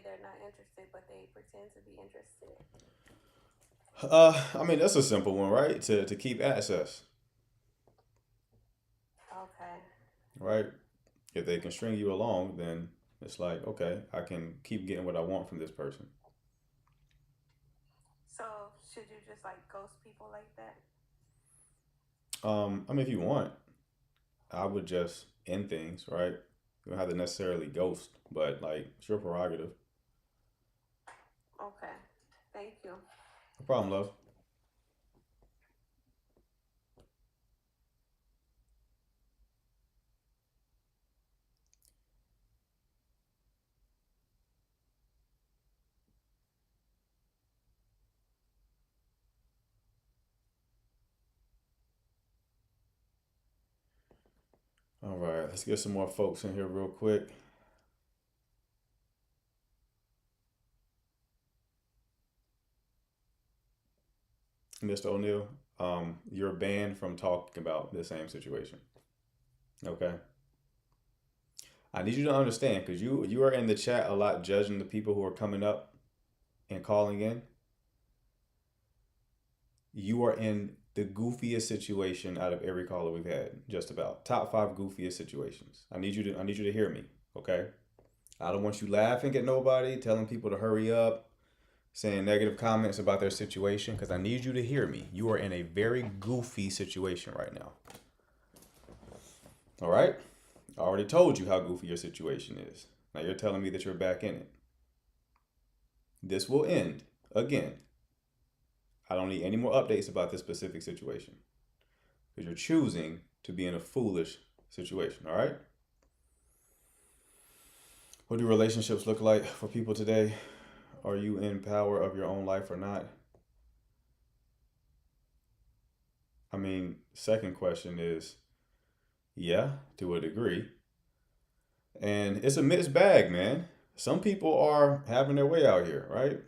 they're not interested, but they pretend to be interested? I mean, that's a simple one, right? To keep access, Okay. right? If they can string you along, then it's like, okay, I can keep getting what I want from this person. So should you just like ghost people like that? I mean, if you want, I would just end things, right? You don't have to necessarily ghost, but like, it's your prerogative. Okay. Thank you. No problem, love. All right, let's get some more folks in here real quick. Mr. O'Neill, you're banned from talking about the same situation. Okay. I need you to understand because you are in the chat a lot judging the people who are coming up and calling in. You are in the goofiest situation out of every caller we've had, just about. Top five goofiest situations. I need you to hear me, okay? I don't want you laughing at nobody, telling people to hurry up, saying negative comments about their situation, because I need you to hear me. You are in a very goofy situation right now. All right? I already told you how goofy your situation is. Now you're telling me that you're back in it. This will end again. I don't need any more updates about this specific situation because you're choosing to be in a foolish situation. All right? What do relationships look like for people today? Are you in power of your own life or not? I mean, second question is yeah, to a degree. And it's a mixed bag, man. Some people are having their way out here, right?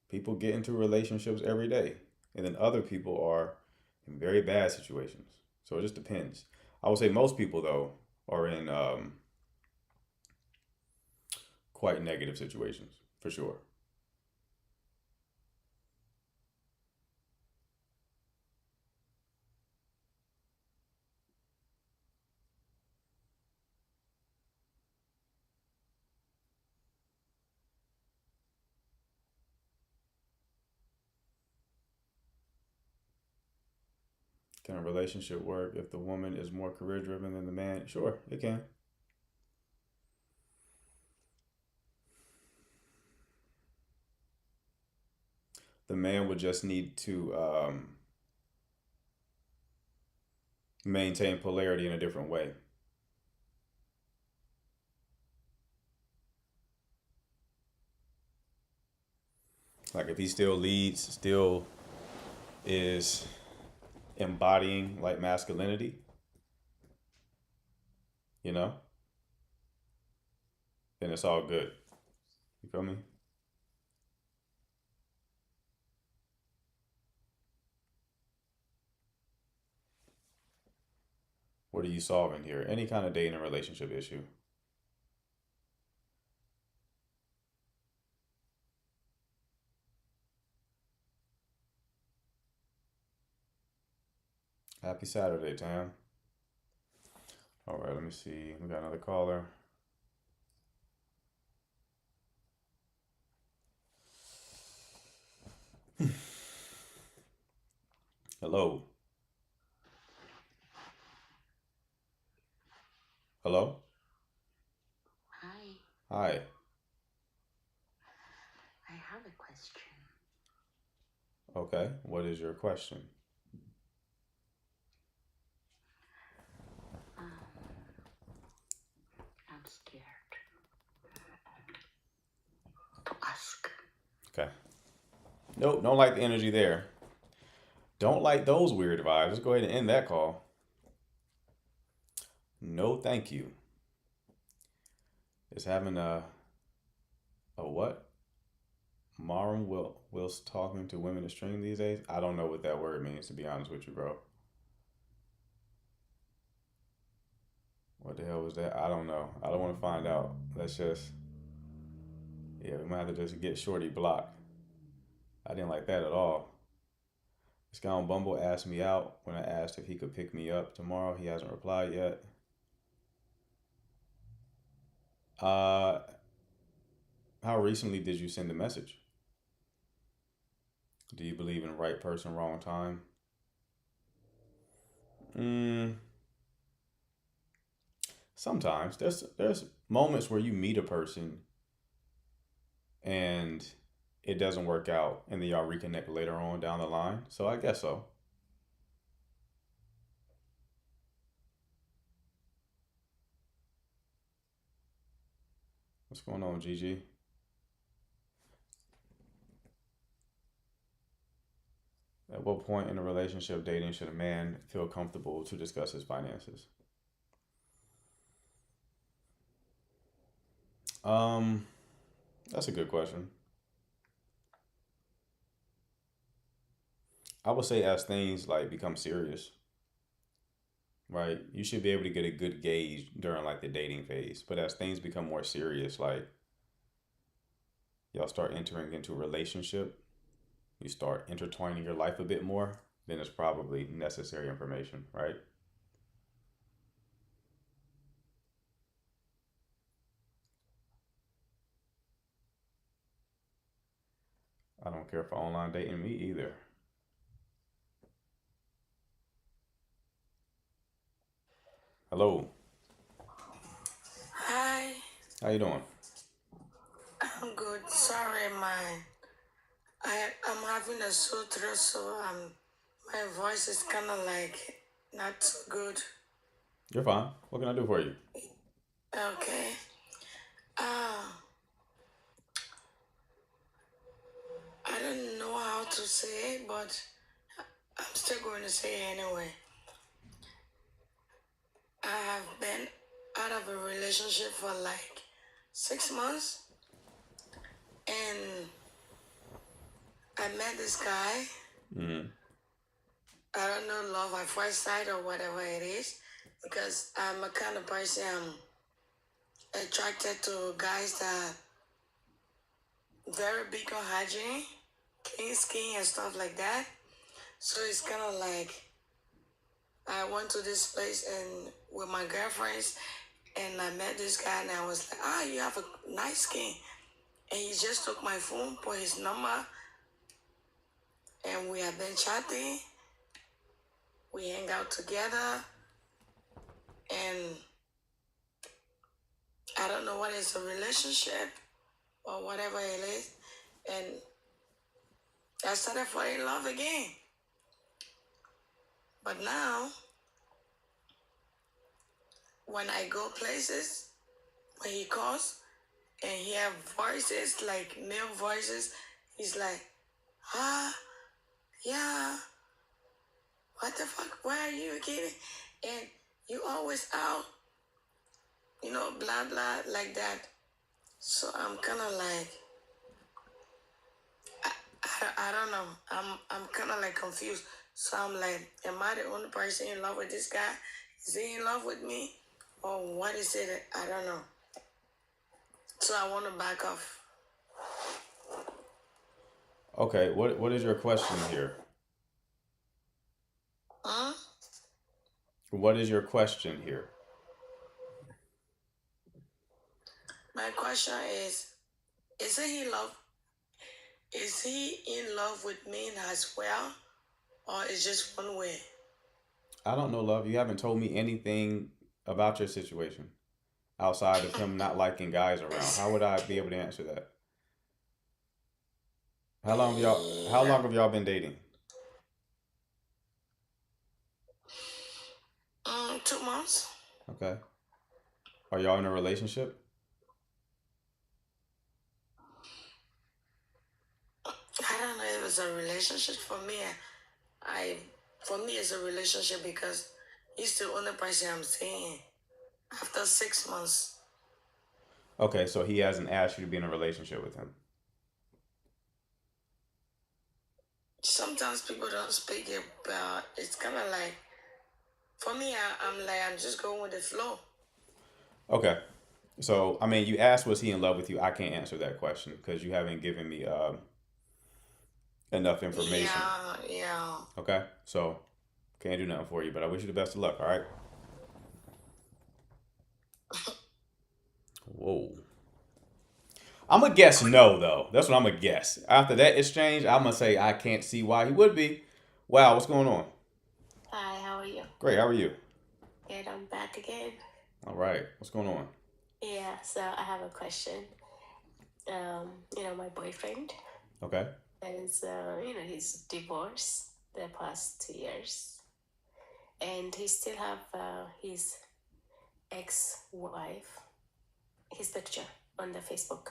People get into relationships every day. And then other people are in very bad situations. So it just depends. I would say most people, though, are in quite negative situations, for sure. Can a relationship work if the woman is more career driven than the man? Sure, it can. The man would just need to maintain polarity in a different way. Like if he still leads, still is embodying like masculinity, you know, then it's all good. You feel me? What are you solving here? Any kind of dating and relationship issue. Happy Saturday, Tam. All right, let me see. We got another caller. Hello. Hello. Hi, Hi. I have a question. Okay. What is your question? Um, I'm scared to ask. Okay. Nope. Don't like the energy there. Don't like those weird vibes. Let's go ahead and end that call. No, thank you. Is having a what? Marlon whilst talking to women to stream these days? I don't know what that word means to be honest with you, bro. What the hell was that? I don't know. I don't want to find out. Let's just Yeah, we might have to just get Shorty blocked. I didn't like that at all. This guy on Bumble asked me out when I asked if he could pick me up tomorrow. He hasn't replied yet. Uh, how recently did you send the message? Do you believe in right person, wrong time? Mm, sometimes there's moments where you meet a person and it doesn't work out, and then y'all reconnect later on down the line. So I guess so. What's going on, Gigi? At what point in a relationship dating should a man feel comfortable to discuss his finances? Um, that's a good question. I would say as things like become serious, right? You should be able to get a good gauge during like the dating phase. But as things become more serious, like y'all start entering into a relationship, you start intertwining your life a bit more, then it's probably necessary information, right? I don't care for online dating me either. Hello, Hi, how you doing? I'm good. Sorry, I'm having a sore throat, so my voice is kind of like not so good. You're fine. What can I do for you? Okay. Uh, I don't know how to say it, but I'm still going to say it anyway. I have been out of a relationship for like 6 months, and I met this guy. Mm-hmm. I don't know, love at first sight or whatever it is, because I'm a kind of person attracted to guys that very big on hygiene, clean skin and stuff like that. So it's kind of like I went to this place and with my girlfriends, and I met this guy, and I was like, you have a nice skin. And he just took my phone, put his number, and we have been chatting. We hang out together, and I don't know what is a relationship or whatever it is. And I started falling in love again. But now, when I go places, when he calls and he have voices, like male voices, he's like, yeah, what the fuck, where are you again? And you always out, blah, blah, like that. So I'm kind of like, I don't know. I'm kind of like confused. So I'm like, am I the only person in love with this guy? Is he in love with me? Or what is it? I don't know. So I want to back off. Okay, what is your question here? Huh? What is your question here? My question is he love? Is he in love with me as well, or is just one way? I don't know, love. You haven't told me anything about your situation outside of him not liking guys around. How would I be able to answer that? How Yeah. long have y'all been dating? 2 months. Okay. Are y'all in a relationship? I don't know if it's a relationship for me. I for me it's a relationship because he's the only person I'm seeing after 6 months. Okay, so he hasn't asked you to be in a relationship with him. Sometimes people don't speak it, but it's kind of like for me. I'm just going with the flow. Okay. So, I mean, you asked, was he in love with you? I can't answer that question because you haven't given me enough information. Yeah, yeah. Okay, so can't do nothing for you, but I wish you the best of luck. All right. Whoa. I'm gonna guess no though. That's what I'm gonna guess. After that exchange, I'm gonna say I can't see why he would be. Wow, what's going on? Hi, how are you? Great. How are you? Good, I'm back again. All right. What's going on? Yeah, so I have a question. My boyfriend Okay. is, he's divorced the past 2 years, and he still have his ex-wife, his picture on the Facebook.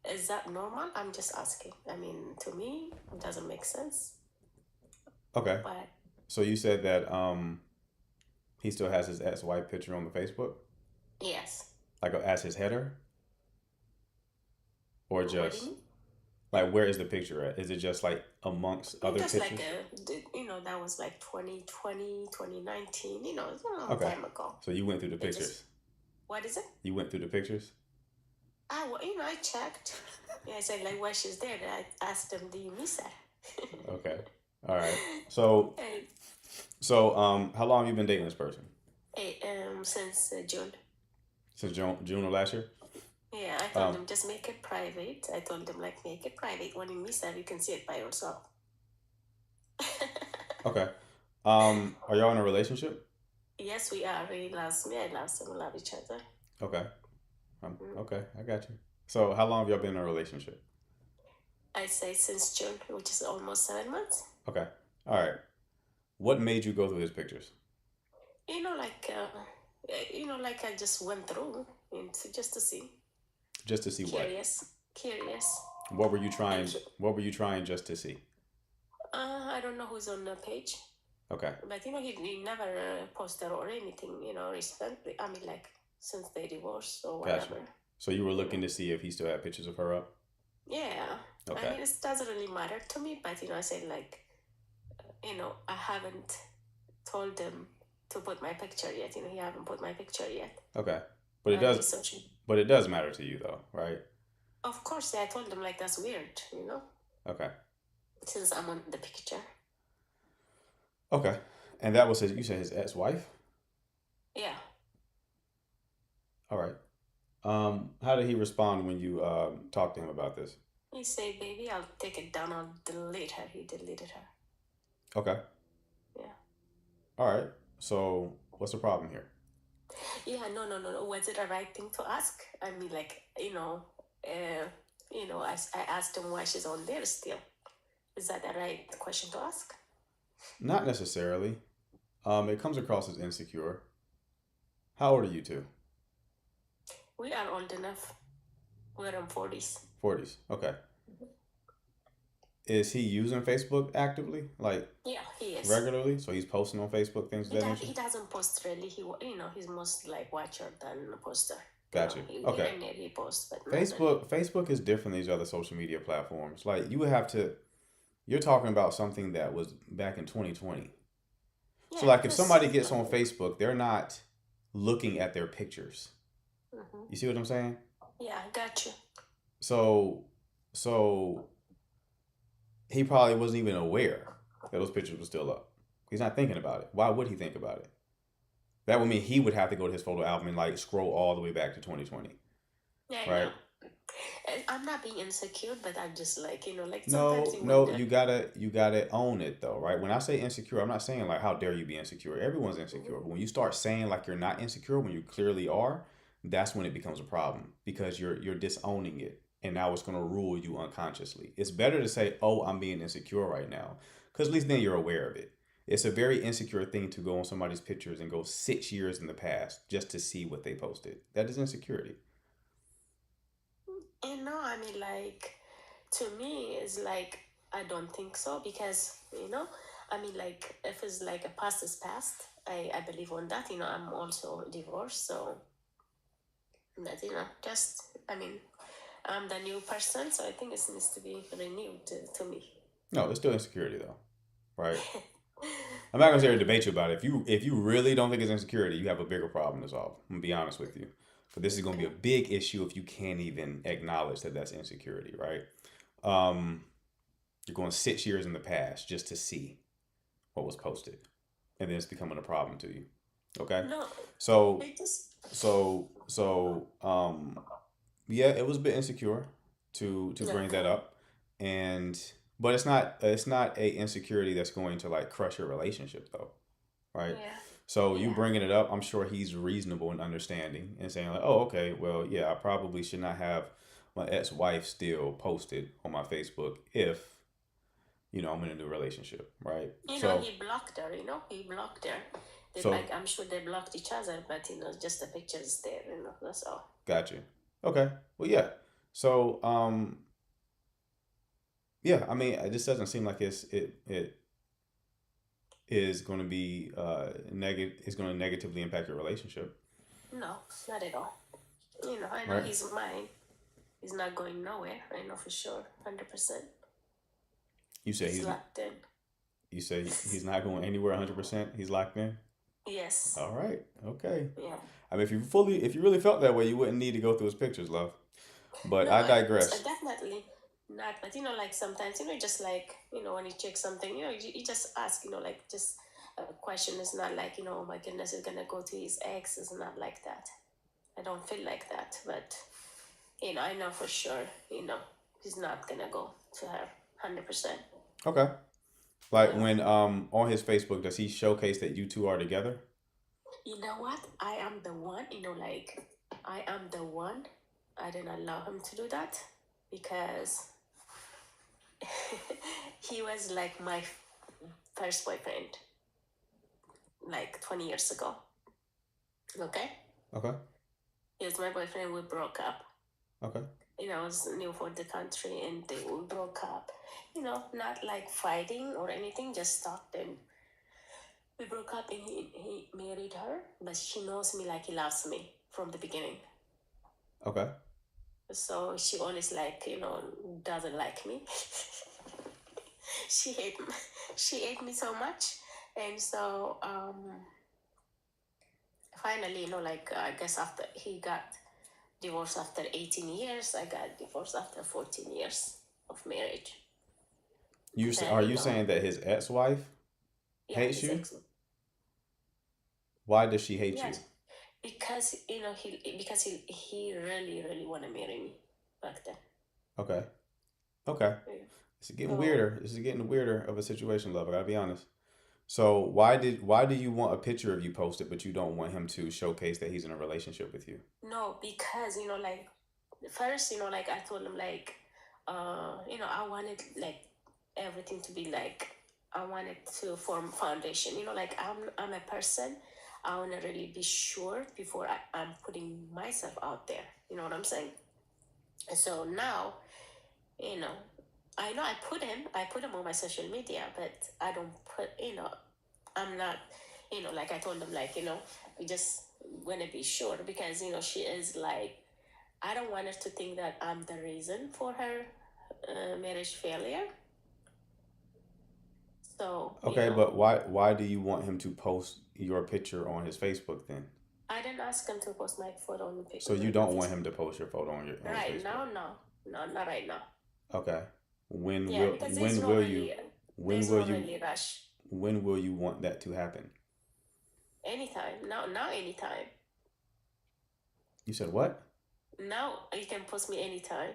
Is that normal? I'm just asking. I mean, to me, it doesn't make sense. Okay. But So you said that he still has his ex-wife picture on the Facebook, yes, like as his header, or what do you just mean? like where is the picture at? Is it just like amongst other Just like pictures? that was like 2020, 2019. It's a long Okay. time ago. So you went through the It pictures. just what is it? You went through the pictures. I checked. Yeah, I said like why she's there. I asked him, do you miss her? Okay. All right. So And, how long have you been dating this person? since June. Since June of last year. Yeah, I told Um. him just make it private. I told him like make it private. When you miss her, you can see it by yourself. Okay. Are y'all in a relationship? Yes, we are. He loves me. I love him. We love each other. Okay. Mm. Okay. I got you. So how long have y'all been in a relationship? I say since June, which is almost 7 months. Okay. All right. What made you go through his pictures? Like I just went through just to see. Just to see what? Curious. What were you trying? And What were you trying just to see? I don't know who's on the page, Okay. but he never posted or anything. Recently. I mean, like since they divorced or Gotcha. whatever. So you were looking to see if he still had pictures of her up? Yeah. Okay. I mean, it doesn't really matter to me, but I said like, I haven't told him to put my picture yet. He haven't put my picture yet. Okay. But it on does. his social. But it does matter to you though, right? Of course, yeah, I told him like that's weird. Okay. Since I'm on the picture. Okay. And that was you said his ex-wife? Yeah. All right. How did he respond when you talked to him about this? He said, baby, I'll take it down. I'll delete her. He deleted her. Okay. Yeah. All right. So what's the problem here? Yeah, no. Was it a right thing to ask? I mean, like, I asked him why she's on there still. Is that the right question to ask? Not necessarily. It comes across as insecure. How old are you two? We are old enough. We're in 40s. 40s. Okay. Is he using Facebook actively? Like Yeah, he is. regularly? So he's posting on Facebook, things of that nature? He doesn't post really. He's most like watcher than a poster. Gotcha. Okay. Here and there he posts, but not really. Facebook is different than these other social media platforms. Like you would have to you're talking about something that was back in 2020. So Yeah, like if just somebody gets on Facebook, they're not looking at their pictures. Mhm. You see what I'm saying? Yeah, I got you. So he probably wasn't even aware that those pictures were still up. He's not thinking about it. Why would he think about it? That would mean he would have to go to his photo album and like scroll all the way back to 2020. Yeah, I Right? know. I'm not being insecure, but I'm just like, like No, sometimes you no, wonder. you gotta own it though, right? When I say insecure, I'm not saying like how dare you be insecure. Everyone's insecure. But when you start saying like you're not insecure when you clearly are, that's when it becomes a problem because you're disowning it and now it's gonna rule you unconsciously. It's better to say, oh, I'm being insecure right now. Because at least then you're aware of it. It's a very insecure thing to go on somebody's pictures and go 6 years in the past just to see what they posted. That is insecurity. I mean, like, to me, it's like, I don't think so because, I mean, like, if it's like a past is past, I believe on that, I'm also divorced, so that, I mean, I'm the new person, so I think it needs to be renewed to me. No, it's still insecurity though, right? I'm not gonna sit here and debate you about it. If you really don't think it's insecurity, you have a bigger problem to solve. I'm gonna be honest with you, but this is going to be a big issue if you can't even acknowledge that that's insecurity, right? Um, you're going 6 years in the past just to see what was posted, and then it's becoming a problem to you. Okay, No, so it just yeah, it was a bit insecure to bring that okay. up, and but it's not a insecurity that's going to like crush your relationship though, right? Yeah, So you yeah. bringing it up, I'm sure he's reasonable and understanding and saying like, oh, okay, well, yeah, I probably should not have my ex-wife still posted on my Facebook if I'm in a new relationship, right? So He blocked her. He blocked her. They so like I'm sure they blocked each other, but just the picture is there. That's all. gotcha. Okay, well, yeah. So yeah, I mean, it just doesn't seem like it is going to be negative. It's going to negatively impact your relationship, No, not at all. I know right? he's mine. He's not going nowhere. I know for sure, 100%. You say He's he's locked in. you say he's not going anywhere 100%. He's locked in. Yes. All right. Okay. Yeah. I mean, if you really felt that way, you wouldn't need to go through his pictures, love. But No, I digress. definitely not. But like sometimes, just like when you check something, you just ask, like just a question is not like oh my goodness, it's gonna go to his ex. It's not like that. I don't feel like that, but I know for sure, he's not gonna go to her 100%. Okay. Like Yeah. when on his Facebook, does he showcase that you two are together? You know what? I am the one, like I am the one. I didn't allow him to do that because he was like my first boyfriend, like 20 years ago. Okay? Okay. He was my boyfriend. We broke up. Okay. I was new for the country and we broke up. Not like fighting or anything, just talked and we broke up and he married her, but she knows me like he loves me from the beginning. Okay. So she always like, doesn't like me. she hate me. She hate me so much. And so finally, like I guess after he got divorced after 18 years, I got divorced after 14 years of marriage. Are Then, you saying that his ex-wife yeah, hates his you? ex. Why does she hate you? Yes, because he really really want to marry me back then. Okay. Okay. Yeah. This is getting So weirder. This is getting weirder of a situation, love. I gotta be honest. So why do you want a picture of you posted, but you don't want him to showcase that he's in a relationship with you? no, because like first like I told him like I wanted like everything to be like I wanted to form foundation. Like I'm a person. I want to really be sure before I'm putting myself out there. You know what I'm saying? And so now, you know, I know I put him on my social media, but I don't put, I'm not, like I told him, like, we just want to be sure because, she is like, I don't want her to think that I'm the reason for her marriage failure. So, Okay, but why do you want him to post your picture on his Facebook then? I didn't ask him to post my photo on So you my don't want Facebook. him to post your photo on his Right Facebook. now, no. No, not right now. Okay. When Yeah, will because when will you when there's will no you really rush. when will you want that to happen? Anytime. Now anytime. You said what? Now you can post me anytime.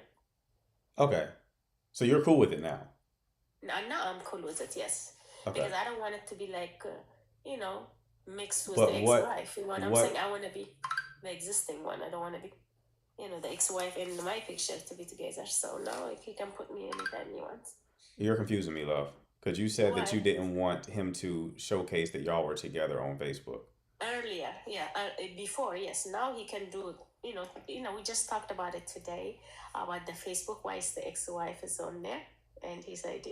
Okay. So you're cool with it now. Now I'm cool with it, yes. Okay. Because I don't want it to be like, mixed with But the ex-wife. You know what I'm saying? what I want to be the existing one. I don't want to be, the ex-wife and my picture to be together. So now he can put me anytime he wants. You're confusing me, love. Because you said that you Why? didn't want him to showcase that y'all were together on Facebook. Earlier, yeah, before, yes. Now he can do. We just talked about it today about the Facebook. Why is the ex-wife is on there? And he said,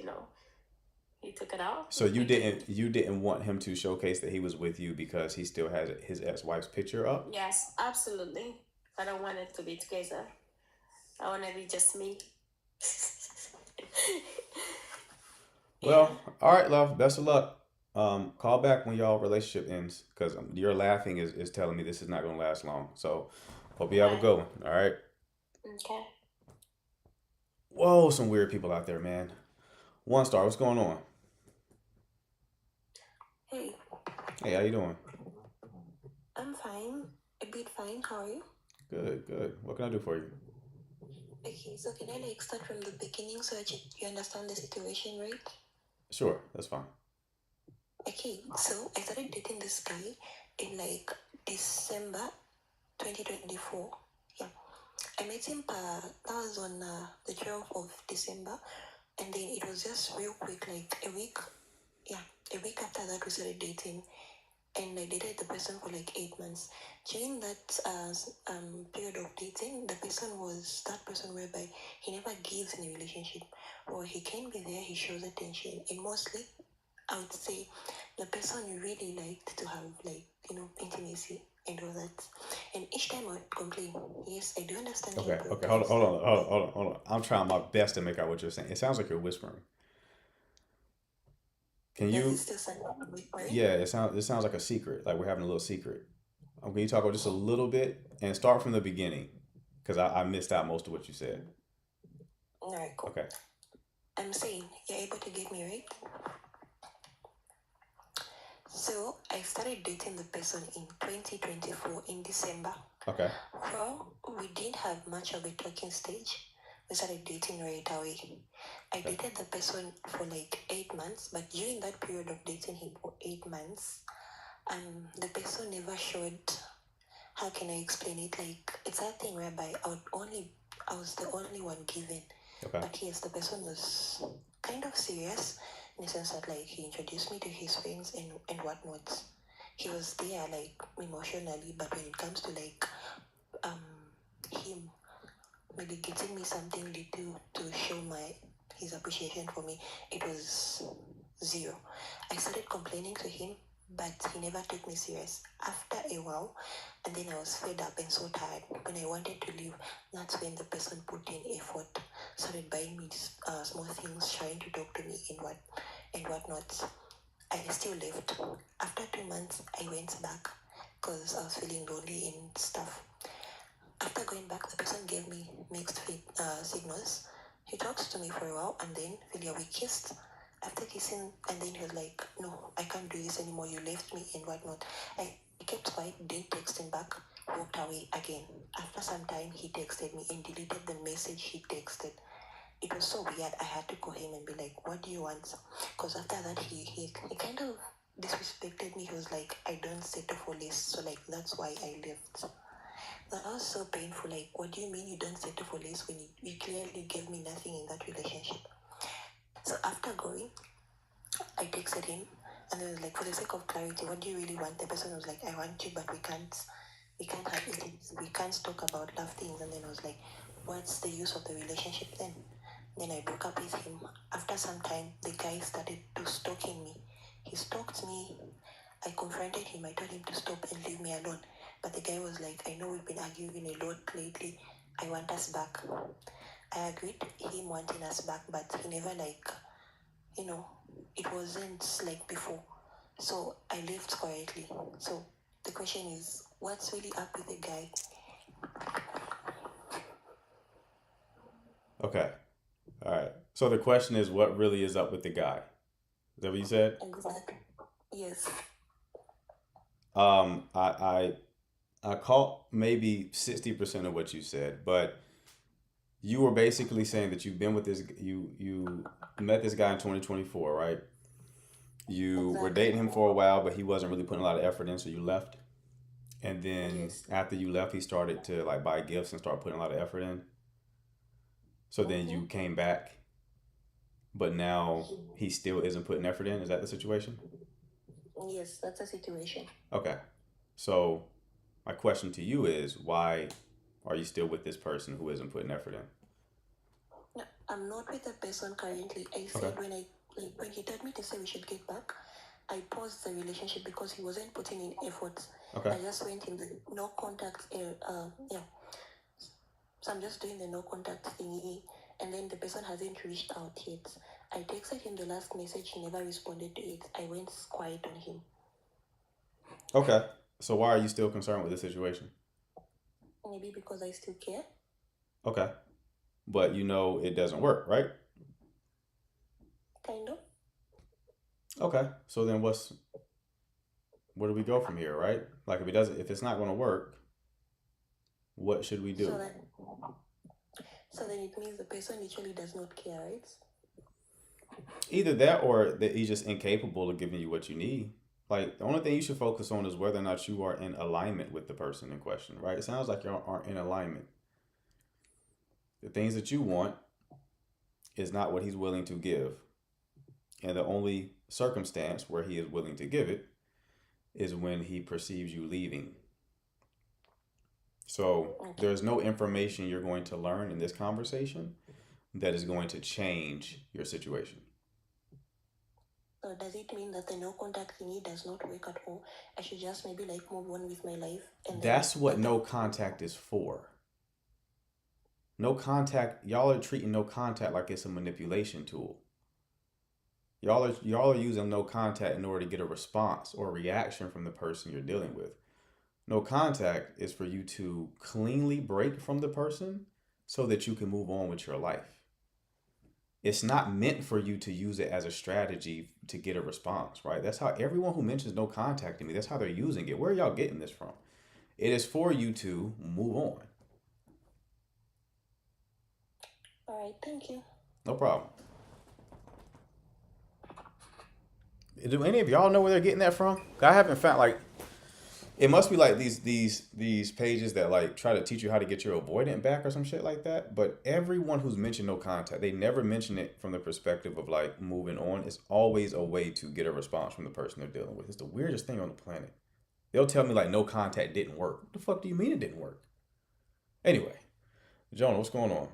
he took it out. So you didn't want him to showcase that he was with you because he still has his ex-wife's picture up? Yes, absolutely. I don't want it to be together. I want to be just me. Well, Yeah. all right, love. Best of luck. Call back when y'all relationship ends because your laughing is telling me this is not going to last long. So, Hope you have a Bye. good one. All right. Okay. Whoa, some weird people out there, man. One Star, what's going on? Hey, Hey, how you doing? I'm fine. A bit fine. How are you? Good, good. What can I do for you? Okay, so can I like start from the beginning so that you understand the situation, right? Sure, that's fine. Okay, so I started dating this guy in like December 2024. Yeah, I met him. That was on the 12th of December, and then it was just real quick, like a week. Yeah, a week after that we started dating, and I dated the person for like 8 months. During that period of dating, that person whereby he never gives in a relationship, or he can be there, he shows attention, and mostly I would say the person really liked to have like intimacy and all that. And each time I would complain, yes, I do understand your Okay, hold on, problems. hold on, hold on, hold on, hold on. I'm trying my best to make out what you're saying. It sounds like you're whispering. Can Does it you? still sound like whispering? Yeah, it sounds like a secret. Like we're having a little secret. Can you talk about just a little bit and start from the beginning? Because I missed out most of what you said. All right, cool. Okay. I'm saying you're able to get me right. So I started dating the person in 2024 in December. Okay. Well, we didn't have much of a talking stage. We started dating right away. I Okay. dated the person for like 8 months, but during that period of dating him for 8 months, the person never showed. How can I explain it? Like it's that thing whereby I was the only one given, Okay. but yes, the person was kind of serious in the sense that like he introduced me to his friends and whatnot. He was there like emotionally, but when it comes to like um him maybe getting me something little to show his appreciation for me, it was zero. I started complaining to him, but he never took me serious. After a while, and then I was fed up and so tired. When I wanted to leave, that's when the person put in effort, started buying me small things, trying to talk to me and whatnot. I still left. After 2 months, I went back because I was feeling lonely and stuff. After going back, the person gave me mixed signals. He talked to me for a while, and then we kissed. After kissing, and then he was like, "No, I can't do this anymore. You left me and whatnot." I kept quiet, didn't text him back, walked away again. After some time, he texted me and deleted the message he texted. It was so weird. I had to call him and be like, "What do you want?" Because after that, he kind of disrespected me. He was like, "I don't settle for less, so like that's why I left." That was so painful. Like, what do you mean you don't settle for less when you clearly gave me nothing in that relationship? So after going, I texted him and then was like, for the sake of clarity, what do you really want? The person was like, I want you, but we can't have it. We can't talk about love things. And then I was like, what's the use of the relationship then? Then I broke up with him. After some time, the guy started to stalking me. He stalked me. I confronted him. I told him to stop and leave me alone. But the guy was like, I know we've been arguing a lot lately. I want us back. I agreed him wanting us back, but he never you know, it wasn't like before. So I left quietly. So the question is, what's really up with the guy? Okay. All right. So the question is, what really is up with the guy? Is that what you said? Exactly. Yes. Um, I I I caught maybe 60% of what you said, but you were basically saying that you've been with you met this guy in 2024, right? You were Exactly. dating him for a while, but he wasn't really putting a lot of effort in, so you left. And then Yes. after you left, he started to like buy gifts and start putting a lot of effort in. So then Mm-hmm. you came back, but now he still isn't putting effort in. Is that the situation? Yes, that's a situation. Okay. So my question to you is, why are you still with this person who isn't putting effort in? No, I'm not with the person currently. I Okay. said when he told me to say we should get back, I paused the relationship because he wasn't putting in effort. Okay. I just went in the no contact. Yeah. So I'm just doing the no contact thingy, and then the person hasn't reached out yet. I texted him the last message. He never responded to it. I went quiet on him. Okay. So why are you still concerned with the situation? Maybe because I still care. Okay. But you know it doesn't work, right? Kind of. Okay. So then where do we go from here, right? Like if it's not going to work, what should we So do? that so then it means the person literally does not care, right? Either that or that he's just incapable of giving you what you need. Like the only thing you should focus on is whether or not you are in alignment with the person in question, right? It sounds like you aren't in alignment. The things that you want is not what he's willing to give. And the only circumstance where he is willing to give it is when he perceives you leaving. So Okay. there's no information you're going to learn in this conversation that is going to change your situation. So does it mean that the no contact thingy does not work at all? I should just maybe like move on with my life and then That's what no contact is for. No contact, y'all are treating no contact like it's a manipulation tool. Y'all are using no contact in order to get a response or a reaction from the person you're dealing with. No contact is for you to cleanly break from the person so that you can move on with your life. It's not meant for you to use it as a strategy to get a response, right? That's how everyone who mentions no contact to me, that's how they're using it. Where are y'all getting this from? It is for you to move on. all right, thank you. No problem. Do any of y'all know where they're getting that from? I haven't found like it must be like these pages that like try to teach you how to get your avoidant back or some shit like that. But everyone who's mentioned no contact, they never mention it from the perspective of like moving on. It's always a way to get a response from the person they're dealing with. It's the weirdest thing on the planet. They'll tell me like no contact didn't work. What the fuck do you mean it didn't work? Anyway, Jonah, what's going on?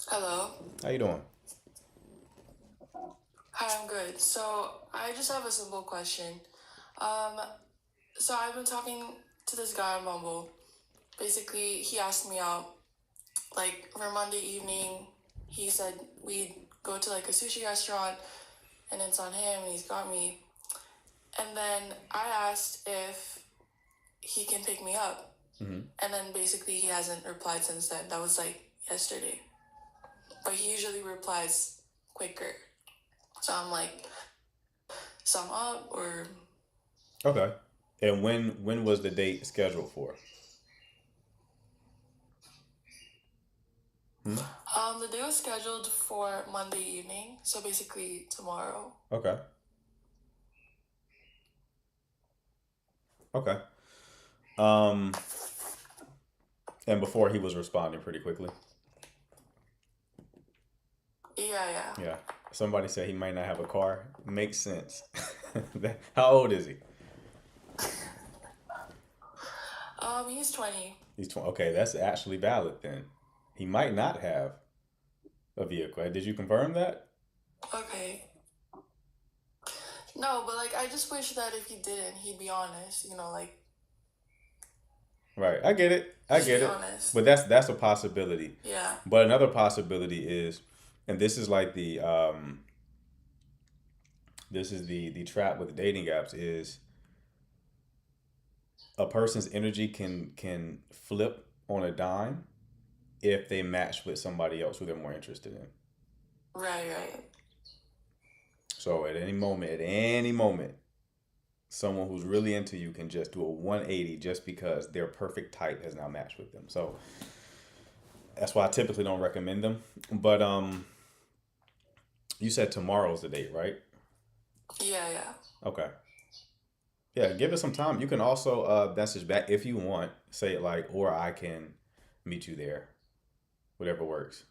Hello. How you doing? Hi, I'm good. So I just have a simple question. Um, so I've been talking to this guy on Bumble. Basically, he asked me out like for Monday evening. He said we'd go to like a sushi restaurant, and it's on him, and he's got me. And then I asked if he can pick me up, Mm-hmm. and then basically he hasn't replied since then. That was like yesterday, but he usually replies quicker. So I'm like, sum up or Okay. And when was the date scheduled for? the day was scheduled for Monday evening, so basically tomorrow. Okay. Okay. Um, and before he was responding pretty quickly. Yeah. Yeah. Somebody said he might not have a car. Makes sense. How old is he? He's 20. He's 20. Okay, that's actually valid then. He might not have a vehicle. Did you confirm that? Okay. No, but like I just wish that if he didn't, he'd be honest. Like Right. I get it. I just get be it. honest. But that's a possibility. Yeah. But another possibility is, and this is like the trap with dating apps is a person's energy can flip on a dime if they match with somebody else who they're more interested in. Right. So at any moment, someone who's really into you can just do a 180 just because their perfect type has now matched with them. So that's why I typically don't recommend them. But you said tomorrow's the date, right? Yeah. Okay. Yeah, give it some time. You can also message back if you want. Say it like, or I can meet you there. Whatever works.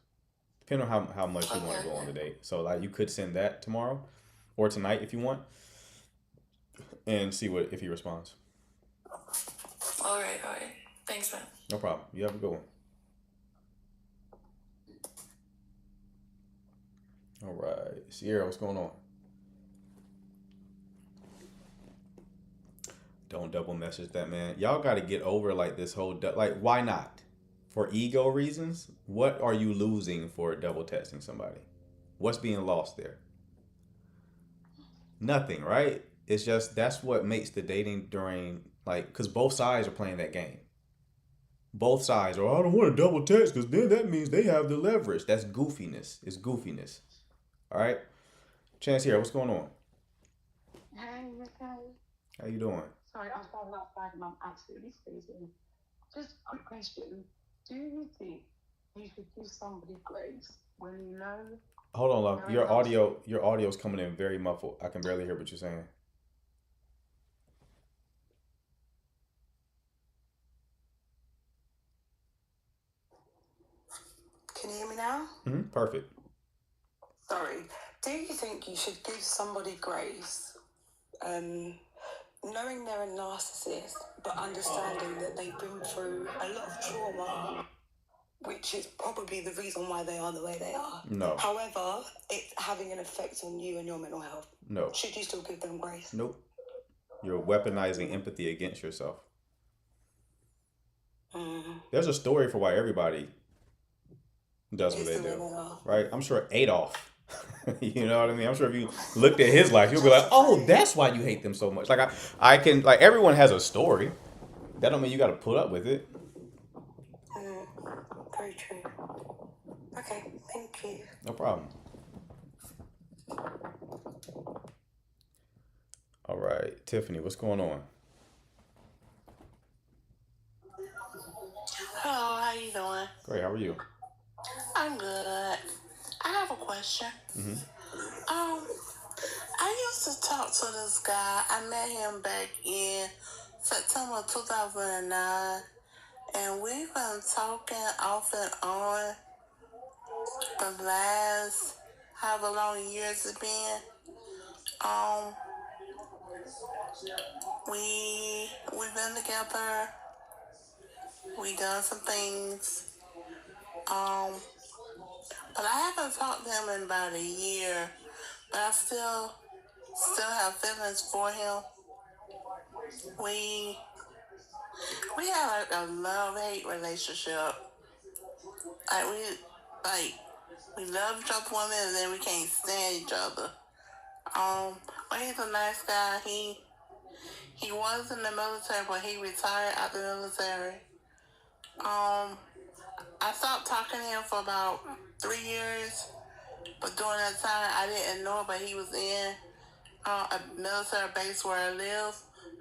Depending on how much you want to go on the date. So like you could send that tomorrow or tonight if you want. And see if he responds. All right. Thanks, man. No problem. You have a good one. All right. Sierra, what's going on? Don't double message that, man. Y'all got to get over like this whole like why not? For ego reasons? What are you losing for double texting somebody? What's being lost there? Nothing, right? It's just that's what makes the dating during Like, because both sides are playing that game. Both sides are, I don't want to double text because then that means they have the leverage. That's goofiness. It's goofiness. All right? Chance here, what's going on? Hey, okay. How you doing? Sorry, I was going outside and I'm absolutely freezing. Just a quick question. Do you think you should give somebody grace when you know Hold on, love. they're in love? Your audio's coming in very muffled. I can barely hear what you're saying. Can you hear me now? Perfect. Sorry. Do you think you should give somebody grace, knowing they're a narcissist, but understanding that they've been through a lot of trauma, which is probably the reason why they are the way they are? No. However, it's having an effect on you and your mental health. No. Should you still give them grace? Nope. You're weaponizing empathy against yourself. There's a story for why everybody does what they do, right? I'm sure Adolf, you know what I mean? I'm sure if you looked at his life, you'll be like, oh, that's why you hate them so much. Like, I can, like, everyone has a story. That don't mean you got to put up with it. Very true. Okay, thank you. No problem. All right, Tiffany, what's going on? Hello, how you doing? Great, how are you? I'm good. I have a question. I used to talk to this guy. I met him back in September 2009, and we've been talking off and on the last however long years it's been. We've been together. We done some things. But I haven't talked to him in about a year. But I still have feelings for him. We have a love-hate relationship. We love each other for a minute, and then we can't stand each other. But he's a nice guy. He was in the military, but he retired out the military. I stopped talking to him for about 3 years, but during that time, I didn't know, but he was in a military base where I live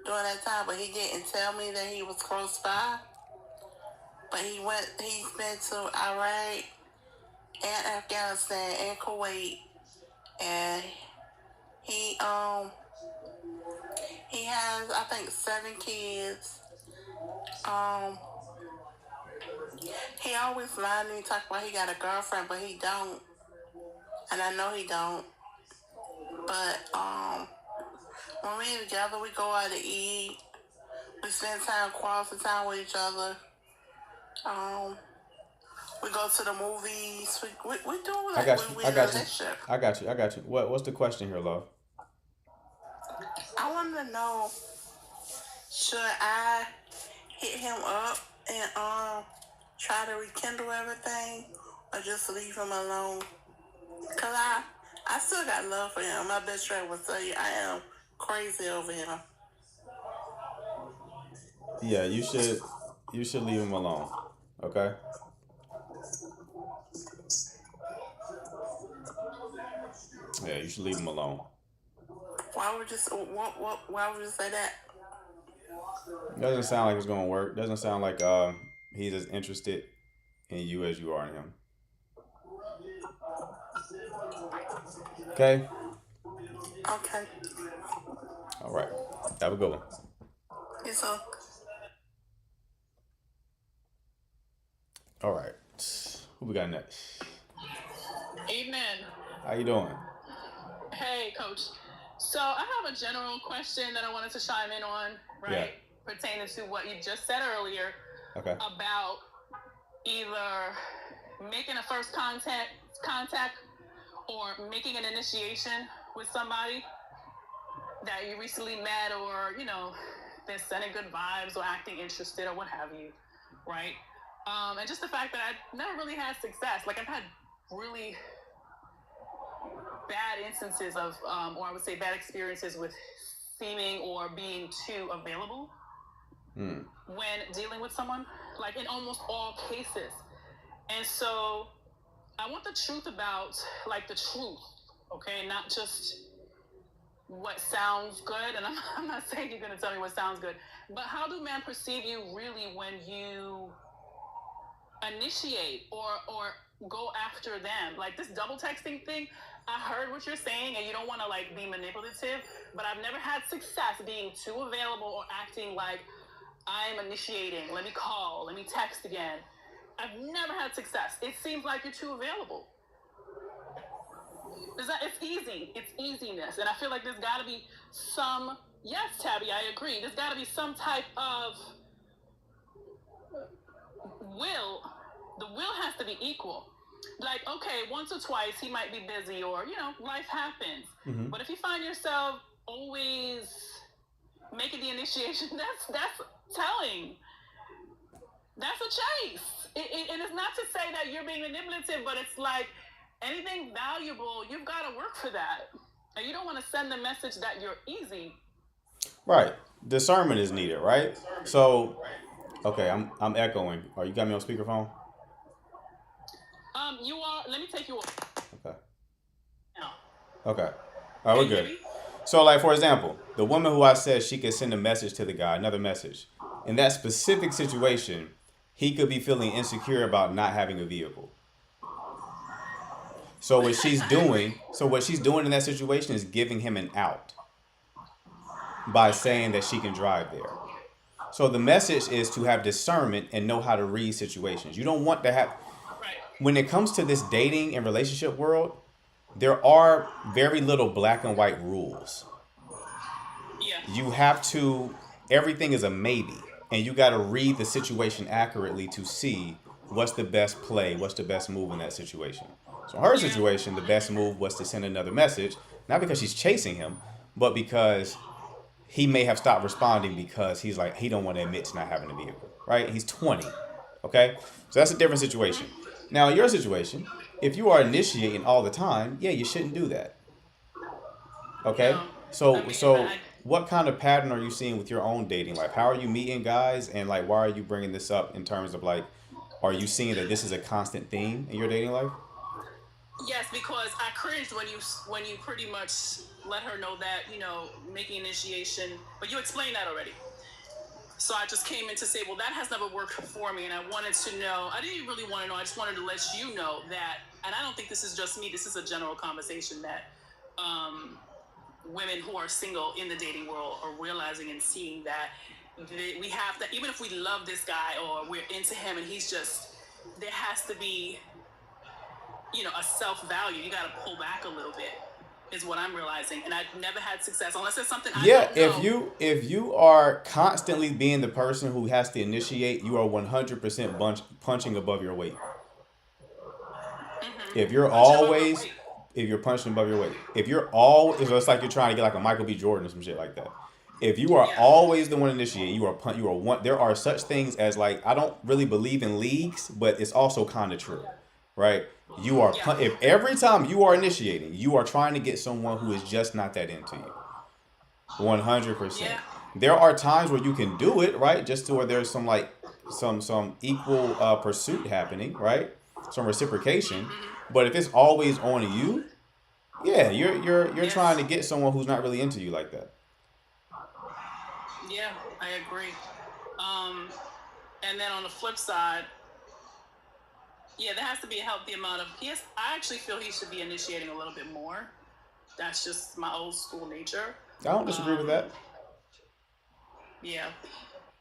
during that time, but he didn't tell me that he was close by. But he's been to Iraq and Afghanistan and Kuwait, and he has, I think, 7 kids. He always lied to me, talk about he got a girlfriend, but he don't, and I know he don't. But when we're together, we go out to eat. We spend quality time with each other. We go to the movies. We do like we in a relationship. I got you. What's the question here, love? I want to know, should I hit him up and try to rekindle everything, or just leave him alone? Cause I still got love for him. My best friend will tell you I am crazy over him. Yeah, you should leave him alone. Okay? Yeah, you should leave him alone. Why would you say that? Doesn't sound like it's gonna work. Doesn't sound like he's as interested in you as you are in him. Okay? Okay. All right. Have a good one. Yes, sir. All right. Who we got next? Evening. How you doing? Hey, Coach. So I have a general question that I wanted to chime in on, right? Yeah. Pertaining to what you just said earlier. Okay. About either making a first contact or making an initiation with somebody that you recently met, or, they're sending good vibes or acting interested or what have you, right? And just the fact that I've never really had success. Like, I've had really bad instances of, or I would say bad experiences with seeming or being too available when dealing with someone, like in almost all cases. And so I want the truth about, like, the truth, okay? Not just what sounds good. And I'm not saying you're going to tell me what sounds good, but how do men perceive you really when you initiate or go after them? Like this double texting thing, I heard what you're saying, and you don't want to like be manipulative, but I've never had success being too available or acting like I'm initiating. Let me call, let me text again. I've never had success. It seems like you're too available. It's easy. It's easiness. And I feel like there's got to be some, yes, Tabby, I agree. There's got to be some type of will. The will has to be equal. Like, okay, once or twice he might be busy or, life happens. Mm-hmm. But if you find yourself always making the initiation, that's telling. That's a chase. And it's not to say that you're being manipulative, but it's like anything valuable, you've got to work for that. And you don't want to send the message that you're easy. Right. Discernment is needed, right? So, okay, I'm echoing. Are you got me on speakerphone? You are. Let me take you off. Okay. No. Okay. All right, we're good. So, like, for example, the woman who I said she could send a message to the guy, another message. In that specific situation, he could be feeling insecure about not having a vehicle. So what she's doing in that situation is giving him an out by saying that she can drive there. So the message is to have discernment and know how to read situations. You don't want to have, when it comes to this dating and relationship world, there are very little black and white rules. Yeah. You have to, everything is a maybe. And you got to read the situation accurately to see what's the best play, what's the best move in that situation. So in her situation, the best move was to send another message, not because she's chasing him, but because he may have stopped responding because he's like, he don't want to admit to not having a vehicle, right? He's 20, okay? So that's a different situation. Now, in your situation, if you are initiating all the time, yeah, you shouldn't do that, okay? No. So what kind of pattern are you seeing with your own dating life? How are you meeting guys, and like, why are you bringing this up in terms of like, are you seeing that this is a constant theme in your dating life? Yes, because I cringed when you pretty much let her know that, making initiation, but you explained that already. So I just came in to say, well, that has never worked for me, and I wanted to know, I didn't really want to know, I just wanted to let you know that, and I don't think this is just me, this is a general conversation that women who are single in the dating world are realizing and seeing that we have that, even if we love this guy or we're into him and he's just, there has to be, a self-value. You got to pull back a little bit is what I'm realizing. And I've never had success unless it's something I don't know. If you are constantly being the person who has to initiate, you are 100% punching above your weight. Mm-hmm. If you're punching above your weight. If you're it's like you're trying to get like a Michael B. Jordan or some shit like that. If you are always the one initiating, you are one. There are such things as like, I don't really believe in leagues, but it's also kind of true, right? You are if every time you are initiating, you are trying to get someone who is just not that into you. 100%. Yeah. There are times where you can do it, right? Just to where there's some like some equal pursuit happening, right? Some reciprocation. Mm-hmm. But if it's always on you, yeah, you're trying to get someone who's not really into you like that. Yeah, I agree. And then on the flip side, yeah, there has to be a healthy amount of, I actually feel he should be initiating a little bit more. That's just my old school nature. I don't disagree with that. Yeah.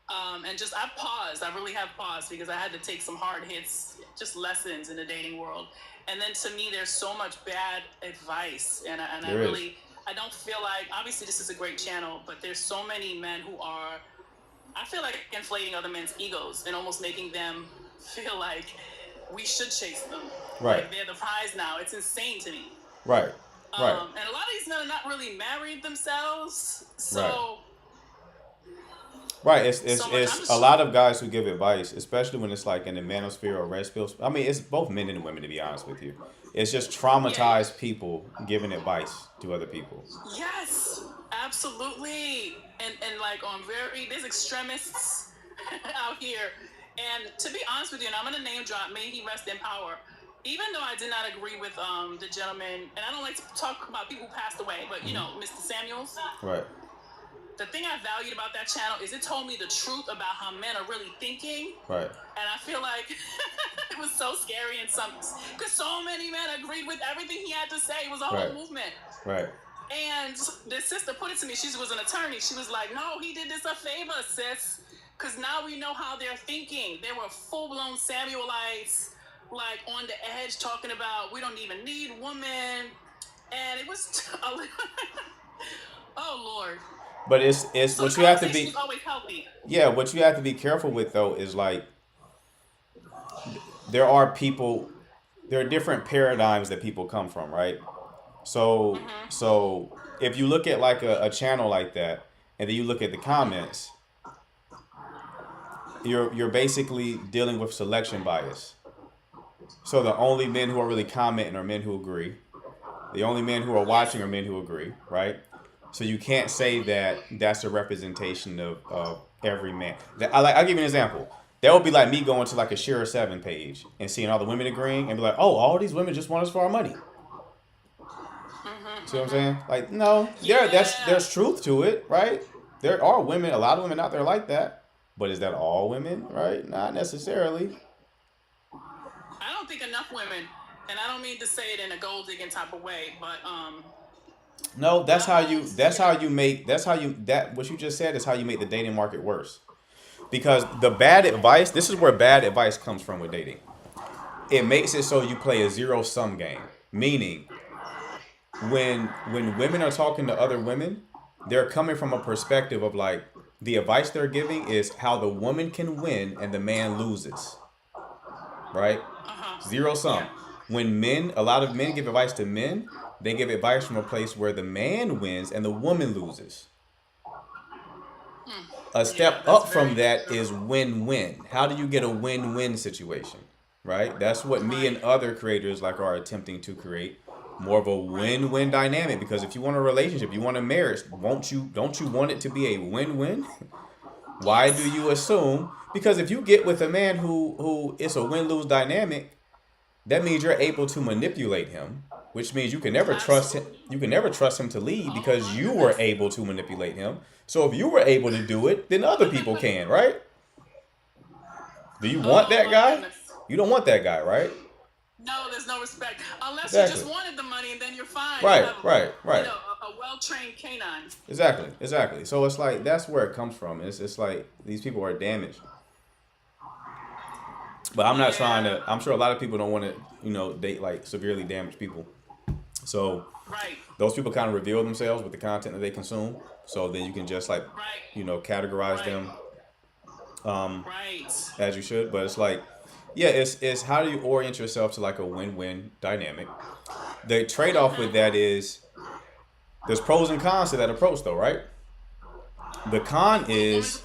And just, I've paused. I really have paused because I had to take some hard hits, just lessons in the dating world. And then to me, there's so much bad advice. And I don't feel like, obviously this is a great channel, but there's so many men who are, I feel like inflating other men's egos and almost making them feel like we should chase them. Right. Like they're the prize now. It's insane to me. Right. Right. And a lot of these men are not really married themselves. So. Right. It's a lot of guys who give advice, especially when it's like in the manosphere or red pill. I mean, it's both men and women, to be honest with you. It's just traumatized people giving advice to other people. Yes, Absolutely. And like there's extremists out here. And to be honest with you, and I'm gonna name drop, may he rest in power. Even though I did not agree with the gentleman, and I don't like to talk about people who passed away, but you know, Mr. Samuels. Right. The thing I valued about that channel is it told me the truth about how men are really thinking. Right. And I feel like it was so scary in some, because so many men agreed with everything he had to say. It was a whole movement. Right. And the sister put it to me. She was an attorney. She was like, "No, he did this a favor, sis, because now we know how they're thinking. They were full-blown Samuelites, like on the edge, talking about we don't even need women." And it was, oh Lord. But it's So what you have to be. Always healthy. Yeah, what you have to be careful with though is like there are different paradigms that people come from, right? So so if you look at like a channel like that, and then you look at the comments, you're basically dealing with selection bias. So the only men who are really commenting are men who agree. The only men who are watching are men who agree, right? So you can't say that that's a representation of every man. I'll give you an example. That would be like me going to like a Share 7 page and seeing all the women agreeing and be like, oh, all these women just want us for our money. See what I'm saying? Like, no, there's truth to it, right? There are women, a lot of women out there like that. But is that all women, right? Not necessarily. I don't think enough women, and I don't mean to say it in a gold digging type of way, but no, what you just said is how you make the dating market worse. Because the bad advice, this is where bad advice comes from with dating. It makes it so you play a zero-sum game. Meaning, when women are talking to other women, they're coming from a perspective of like, the advice they're giving is how the woman can win and the man loses. Right? Zero sum. Yeah. When a lot of men give advice to men, they give advice from a place where the man wins and the woman loses. A step up from that is win-win. How do you get a win-win situation? Right? That's what me and other creators like are attempting to create. More of a win-win dynamic, because if you want a relationship, you want a marriage, don't you want it to be a win-win? Why do you assume? Because if you get with a man who it's a win-lose dynamic, that means you're able to manipulate him, which means you can never trust him. You can never trust him to lead because you were able to manipulate him. So if you were able to do it, then other people can, right? Do you want that guy? Goodness. You don't want that guy, right? No, there's no respect. Unless you just wanted the money and then you're fine. Right. You know, a well-trained canine. Exactly. So it's like, that's where it comes from. It's like, these people are damaged. But I'm not trying to, I'm sure a lot of people don't want to, date like severely damaged people. So those people kind of reveal themselves with the content that they consume. So then you can just like, categorize them as you should. But it's like, yeah, it's how do you orient yourself to like a win-win dynamic? The trade-off with that is there's pros and cons to that approach though, right? The con is,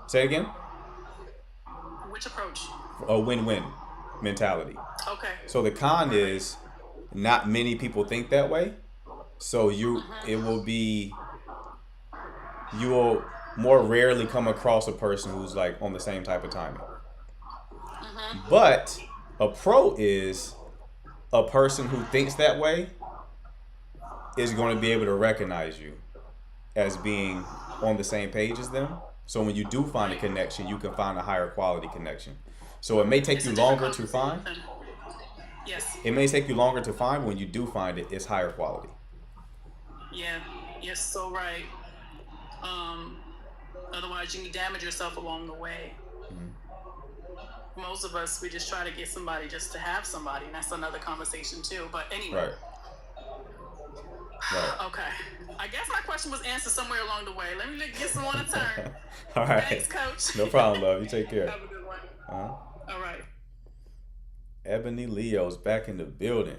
say it again? Which approach? A win-win mentality. Okay. So the con is not many people think that way. So you will more rarely come across a person who's like on the same type of timing. But a pro is a person who thinks that way is going to be able to recognize you as being on the same page as them. So when you do find a connection, you can find a higher quality connection. So it may take you longer to find. Yes. It may take you longer to find, but when you do find it, it's higher quality. Yeah. You're so right. Otherwise, you can damage yourself along the way. Most of us, we just try to get somebody just to have somebody, and that's another conversation too. But anyway. Right. Okay. I guess my question was answered somewhere along the way. Let me get someone a turn. All right. Thanks, Coach. No problem, love. You take care. Have a good one. All right. Ebony Leo's back in the building.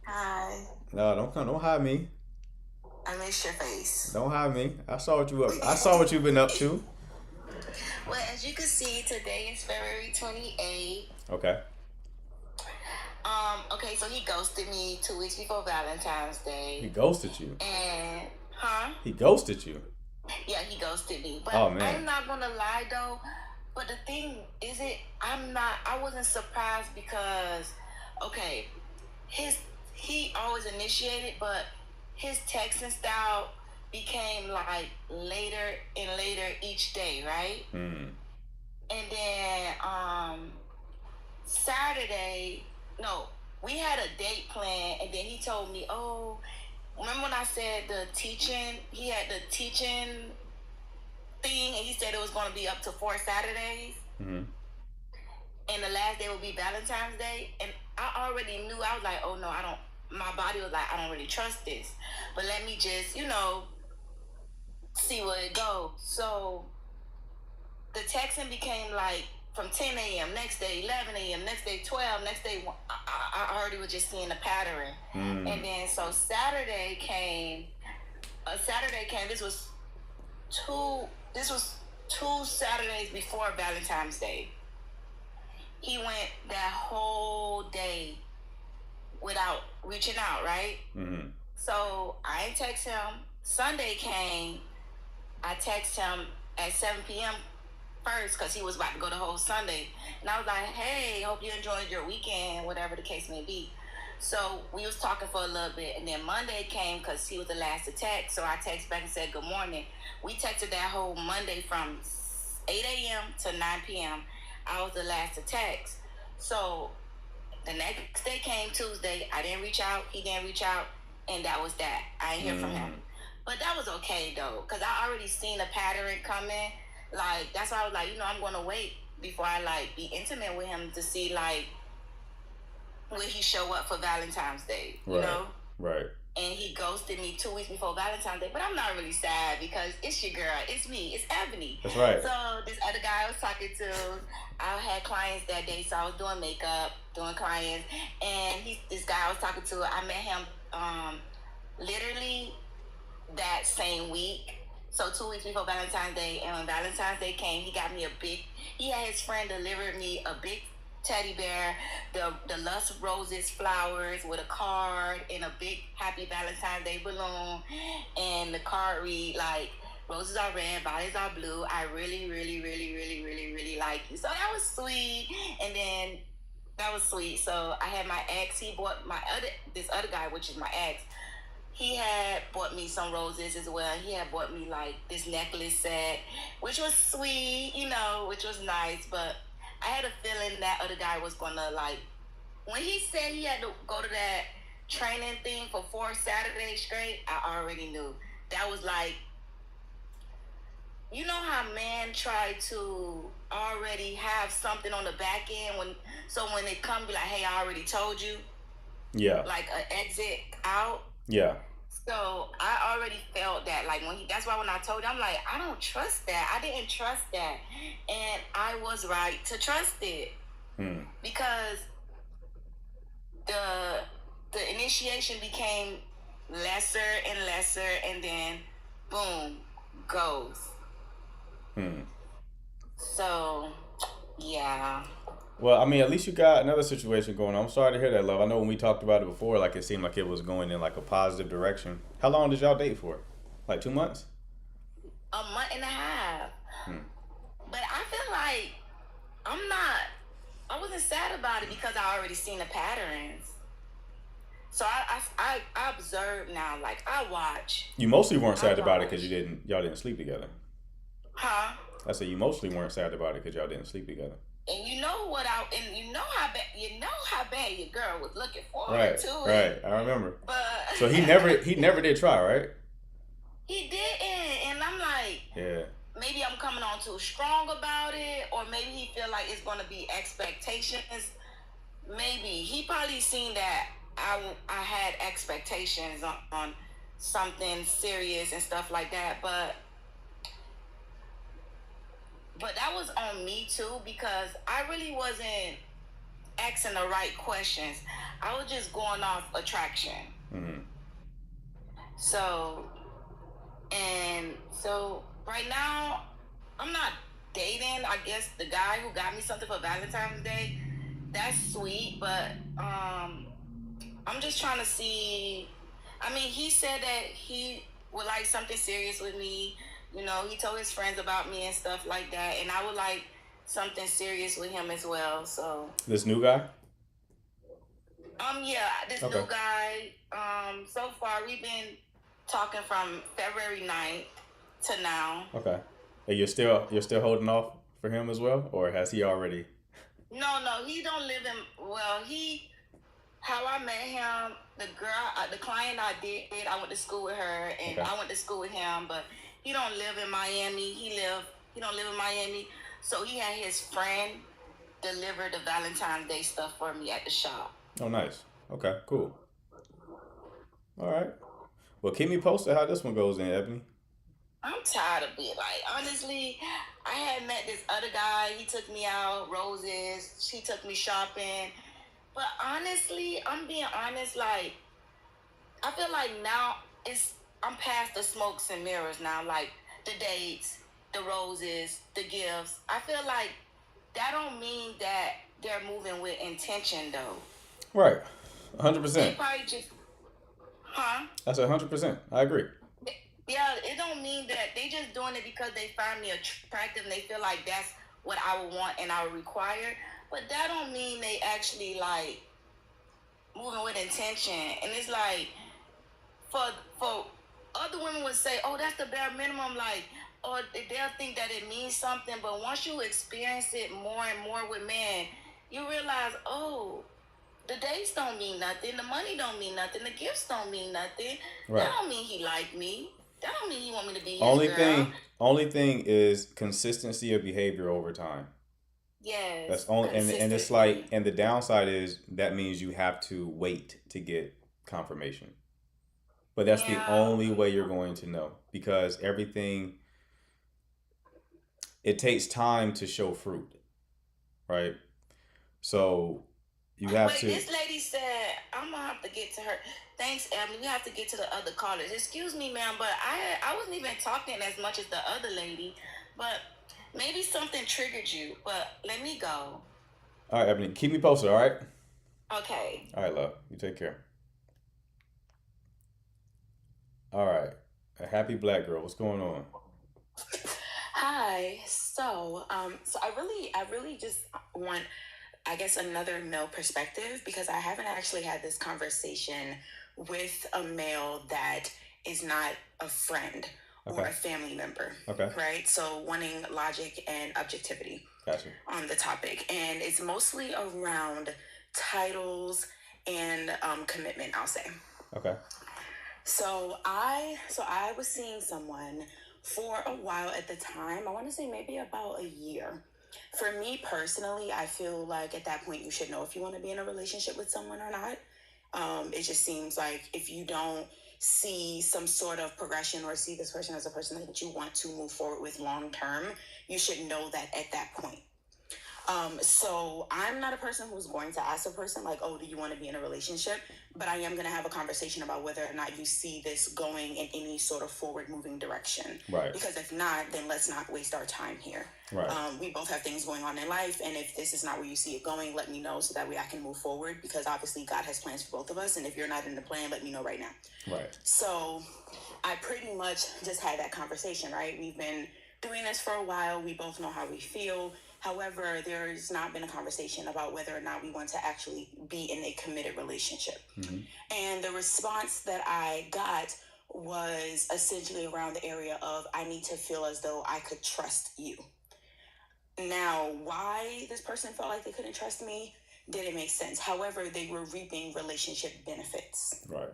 Hi. No, don't hide me. I miss your face. Don't hide me. I saw what you've been up to. Well, as you can see, today is February 28th. Okay. Okay, so he ghosted me 2 weeks before Valentine's Day. He ghosted you? And Huh? He ghosted you. Yeah, he ghosted me. But Oh, man. I'm not gonna lie though. But the thing is, I wasn't surprised because, okay, he always initiated, but his texting style became like later and later each day, right? Mm. And then Saturday, no, we had a date plan, and then he told me, oh, remember when I said he had the teaching thing, and he said it was going to be up to 4 Saturdays, Mm-hmm. and the last day would be Valentine's Day, and I already knew. I was like, oh no, I don't. My body was like, I don't really trust this, but let me just, see where it goes. So the texting became like from 10 a.m. next day, 11 a.m. next day, 12 next day. I already was just seeing the pattern, and then so Saturday came. This was two. This was 2 Saturdays before Valentine's Day. He went that whole day without reaching out, right? Mm-hmm. So I ain't text him. Sunday came. I text him at 7 p.m. first because he was about to go the whole Sunday. And I was like, hey, hope you enjoyed your weekend, whatever the case may be. So we was talking for a little bit. And then Monday came because he was the last to text. So I texted back and said, good morning. We texted that whole Monday from 8 a.m. to 9 p.m. I was the last to text. So the next day came Tuesday. I didn't reach out. He didn't reach out. And that was that. I didn't hear from him. But that was okay, though, because I already seen a pattern coming. Like, that's why I was like, I'm going to wait before I, like, be intimate with him to see, like, will he show up for Valentine's Day, you know? Right. And he ghosted me 2 weeks before Valentine's Day. But I'm not really sad because it's your girl. It's me. It's Ebony. That's right. So this other guy I was talking to, I had clients that day, so I was doing makeup, doing clients. And this guy I was talking to, I met him literally that same week. So 2 weeks before Valentine's Day. And when Valentine's Day came, he got me he had his friend deliver me a big teddy bear, the Lust Roses flowers with a card and a big Happy Valentine's Day balloon, and the card read like, roses are red, violets are blue. I really, really, really, really, really, really like you. So that was sweet. And then that was sweet. So I had my ex. He bought this other guy, which is my ex. He had bought me some roses as well. He had bought me like this necklace set, which was sweet, which was nice. But I had a feeling that other guy was gonna like, when he said he had to go to that training thing for 4 Saturdays straight, I already knew. That was like, you know how men try to already have something on the back end when they come be like, hey, I already told you. Yeah. Like an exit out. Yeah. So I already felt that, like that's why when I told you, I'm like, I don't trust that. I didn't trust that, and I was right to trust it because the initiation became lesser and lesser, and then boom, goes. So yeah. Well, I mean, at least you got another situation going on. I'm sorry to hear that, love. I know when we talked about it before, like it seemed like it was going in like a positive direction. How long did y'all date for? Like 2 months? A month and a half. But I feel like I wasn't sad about it because I already seen the patterns. So I observe now, like I watch. You mostly weren't sad about it because y'all didn't sleep together. Huh? I said you mostly weren't sad about it because y'all didn't sleep together. And you know how bad your girl was looking forward to it. Right, I remember. But so he never did try, right? He didn't, and I'm like, yeah. Maybe I'm coming on too strong about it, or maybe he feel like it's gonna be expectations. Maybe he probably seen that I had expectations on something serious and stuff like that, but that was on me too because I really wasn't asking the right questions. I was just going off attraction. So right now I'm not dating. I guess the guy who got me something for Valentine's Day, that's sweet, but I'm just trying to see. I mean, he said that he would like something serious with me. You know, he told his friends about me and stuff like that, and I would like something serious with him as well. So This new guy? yeah, this Okay. new guy, so far we've been talking from February 9th to now. Okay. And you're still holding off for him as well, or has he already? No, he don't live in. Well, how I met him, the girl, the client I did, I went to school with her, and Okay. I went to school with him, but he don't live in Miami. He don't live in Miami, so he had his friend deliver the Valentine's Day stuff for me at the shop. Oh, nice. Okay, cool. All right. Well, keep me posted how this one goes then, Ebony. I'm tired of it. Like, honestly, I had met this other guy. He took me out, roses. She took me shopping. But honestly, I'm being honest, like, I feel like now I'm past the smokes and mirrors now. Like, the dates, the roses, the gifts. I feel like that don't mean that they're moving with intention, though. Right. They 100%. probably just, huh? That's 100%. I agree. Yeah, it don't mean that they just doing it because they find me attractive and they feel like that's what I would want and I would require. But that don't mean they actually like moving with intention. And it's like for other women would say, oh, that's the bare minimum, like, or they'll think that it means something. But once you experience it more and more with men, you realize, oh, the dates don't mean nothing, the money don't mean nothing, the gifts don't mean nothing. Right. That don't mean he like me. That don't mean he want me to be his Only girl. thing is consistency of behavior over time. Yes. That's only, and it's like, and the downside is that means you have to wait to get confirmation. But that's the only way you're going to know, because everything, it takes time to show fruit, right? So you have to. This lady said, I'm gonna have to get to her. Thanks, Emily. We have to get to the other callers. Excuse me, ma'am, but I wasn't even talking as much as the other lady, but maybe something triggered you. But let me go. All right, Ebony, keep me posted. All right. Okay. All right, love. You take care. All right. A happy black girl. What's going on? Hi. So I really just want, I guess, another male perspective, because I haven't actually had this conversation with a male that is not a friend or a family member. Okay. Right? So wanting logic and objectivity Gotcha. on the topic. And it's mostly around titles and commitment, I'll say. Okay. So I was seeing someone for a while at the time. I want to say maybe about a year. For me personally, I feel like at that point you should know if you want to be in a relationship with someone or not. It just seems like if you don't see some sort of progression or see this person as a person that you want to move forward with long term, you should know that at that point. So I'm not a person who's going to ask a person like, oh, do you want to be in a relationship? But I am going to have a conversation about whether or not you see this going in any sort of forward moving direction. Right. Because if not, then let's not waste our time here. Right. We both have things going on in life. And if this is not where you see it going, let me know so that way I can move forward, because obviously God has plans for both of us. And if you're not in the plan, let me know right now. Right. So I pretty much just had that conversation, right? We've been doing this for a while. We both know how we feel. However, there's not been a conversation about whether or not we want to actually be in a committed relationship. Mm-hmm. And the response that I got was essentially around the area of, I need to feel as though I could trust you. Now, why this person felt like they couldn't trust me didn't make sense. However, they were reaping relationship benefits. Right.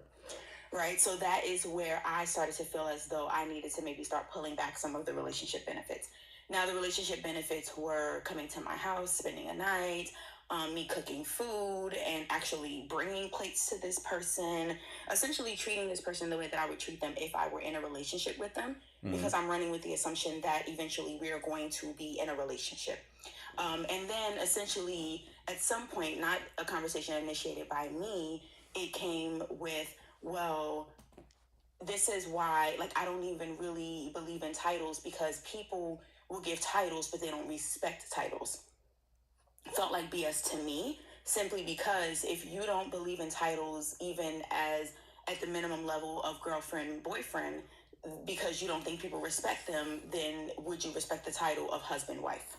Right. So that is where I started to feel as though I needed to maybe start pulling back some of the relationship benefits. Now, the relationship benefits were coming to my house, spending a night, me cooking food and actually bringing plates to this person, essentially treating this person the way that I would treat them if I were in a relationship with them, because I'm running with the assumption that eventually we are going to be in a relationship. And then essentially at some point, not a conversation initiated by me, it came with, well, this is why, like, I don't even really believe in titles, because people will give titles, but they don't respect titles. Felt like BS to me, simply because if you don't believe in titles, even as at the minimum level of girlfriend, boyfriend, because you don't think people respect them, then would you respect the title of husband, wife?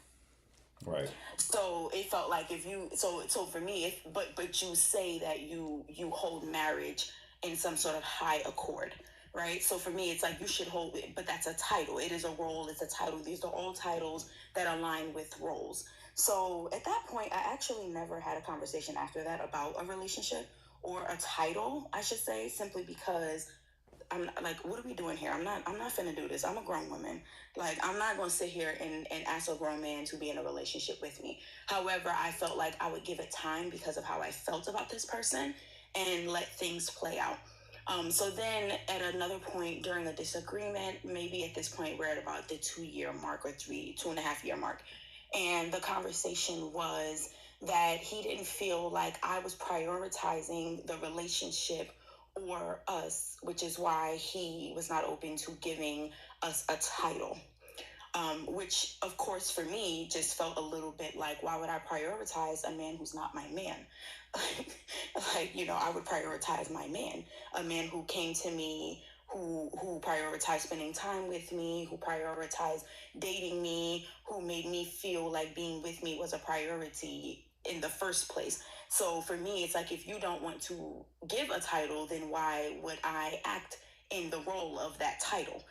Right. So it felt like if you so for me, but you say that you hold marriage in some sort of high accord, right? So for me, it's like you should hold it, but that's a title. It is a role. It's a title. These are all titles that align with roles. So at that point, I actually never had a conversation after that about a relationship or a title, I should say, simply because I'm like, what are we doing here? I'm not finna do this. I'm a grown woman. Like, I'm not gonna sit here and ask a grown man to be in a relationship with me. However, I felt like I would give it time because of how I felt about this person and let things play out. So then at another point during a disagreement, maybe at this point we're at about the 2 year mark or 2.5 year mark. And the conversation was that he didn't feel like I was prioritizing the relationship or us, which is why he was not open to giving us a title. Which, of course, for me, just felt a little bit like, why would I prioritize a man who's not my man? Like, I would prioritize my man, a man who came to me, who prioritized spending time with me, who prioritized dating me, who made me feel like being with me was a priority in the first place. So for me, it's like, if you don't want to give a title, then why would I act in the role of that title?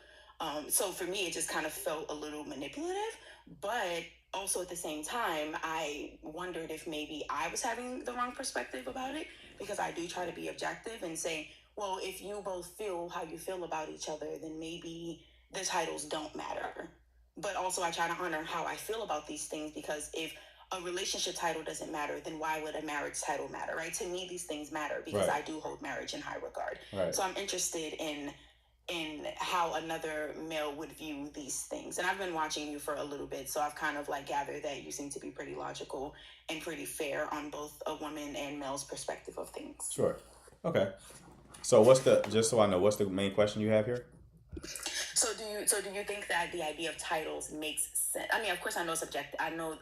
So for me, it just kind of felt a little manipulative, but also at the same time, I wondered if maybe I was having the wrong perspective about it, because I do try to be objective and say, well, if you both feel how you feel about each other, then maybe the titles don't matter. But also, I try to honor how I feel about these things, because if a relationship title doesn't matter, then why would a marriage title matter, right? To me, these things matter because Right. I do hold marriage in high regard. Right. So I'm interested in how another male would view these things. And I've been watching you for a little bit, so I've kind of like gathered that you seem to be pretty logical and pretty fair on both a woman and male's perspective of things. Sure. Okay. So just so I know, what's the main question you have here? So do you think that the idea of titles makes sense? I mean, of course, I know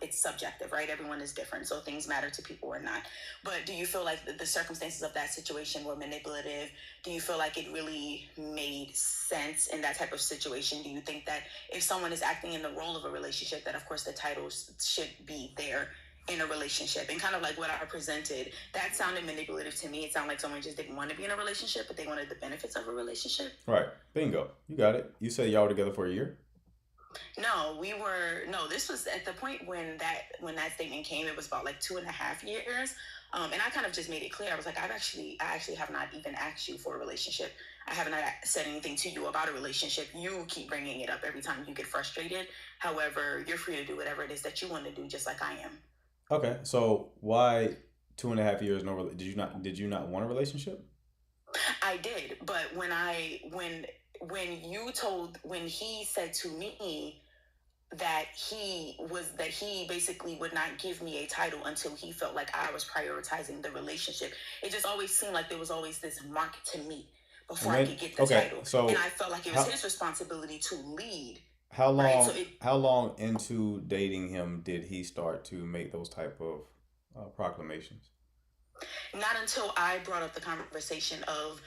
it's subjective, right? Everyone is different, so things matter to people or not. But do you feel like the circumstances of that situation were manipulative? Do you feel like it really made sense in that type of situation? Do you think that if someone is acting in the role of a relationship, that of course the titles should be there in a relationship? And kind of like what I presented, that sounded manipulative to me. It sounded like someone just didn't want to be in a relationship, but they wanted the benefits of a relationship. Right. Bingo. You got it. You said y'all were together for a year? This was at the point when that statement came. It was about like 2.5 years. And I kind of just made it clear. I was like, I actually have not even asked you for a relationship. I have not said anything to you about a relationship. You keep bringing it up every time you get frustrated. However, you're free to do whatever it is that you want to do, just like I am. Okay. So why 2.5 years? Did you not want a relationship? I did, but when he said to me that he basically would not give me a title until he felt like I was prioritizing the relationship, it just always seemed like there was always this mark to meet before I could get the title. So and I felt like it was his responsibility to lead. How long? Right? How long into dating him did he start to make those type of proclamations? Not until I brought up the conversation of,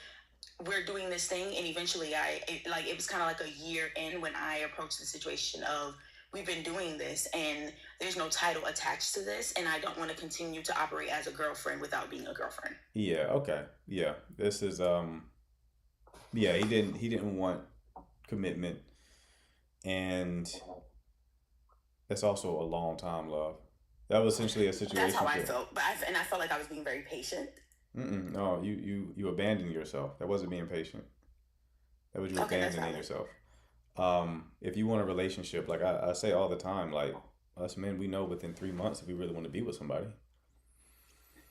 we're doing this thing, and eventually it was kind of like a year in when I approached the situation of, we've been doing this and there's no title attached to this, and I don't want to continue to operate as a girlfriend without being a girlfriend. Yeah. Okay. Yeah. This is yeah, he didn't want commitment, and that's also a long time, love. That was essentially a situation. That's how I felt, but I felt like I was being very patient. No, you abandoned yourself. That wasn't being patient. That was you abandoning yourself. If you want a relationship, like I say all the time, like us men, we know within 3 months if we really want to be with somebody.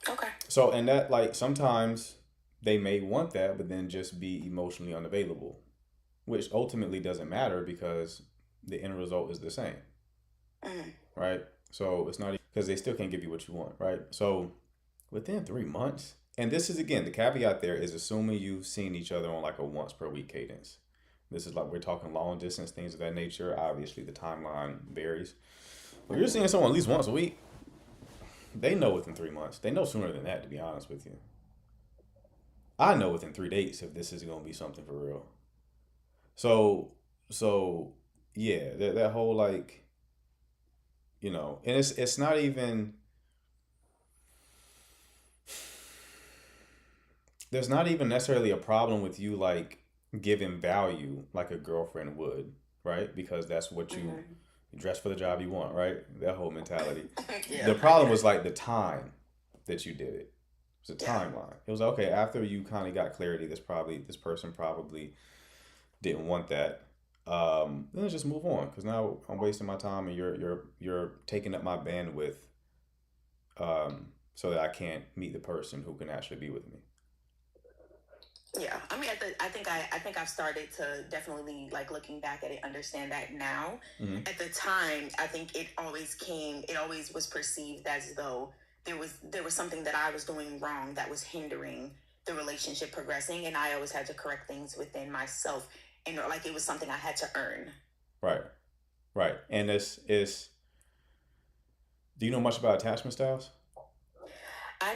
Okay. So, and that, like, sometimes they may want that, but then just be emotionally unavailable, which ultimately doesn't matter because the end result is the same. Right? So it's not, because they still can't give you what you want, right? So within 3 months, and this is, again, the caveat there is assuming you've seen each other on like a once per week cadence. This is like, we're talking long distance, things of that nature. Obviously the timeline varies. But you're seeing someone at least once a week, they know within 3 months. They know sooner than that, to be honest with you. I know within 3 dates if this is going to be something for real. So so yeah, that whole like, and it's not even, there's not even necessarily a problem with you like giving value like a girlfriend would, right? Because that's what you dress for the job you want, right? That whole mentality. Yeah, The problem was like the time that you did it. It was a Yeah. timeline. It was okay after you kind of got clarity. This person probably didn't want that. Then let's just move on because now I'm wasting my time and you're taking up my bandwidth, so that I can't meet the person who can actually be with me. Yeah, I mean, I think I've started to definitely, like, looking back at it, understand that now. Mm-hmm. At the time, I think it always was perceived as though there was something that I was doing wrong that was hindering the relationship progressing, and I always had to correct things within myself, and like it was something I had to earn. Right, right. And it's. Do you know much about attachment styles? I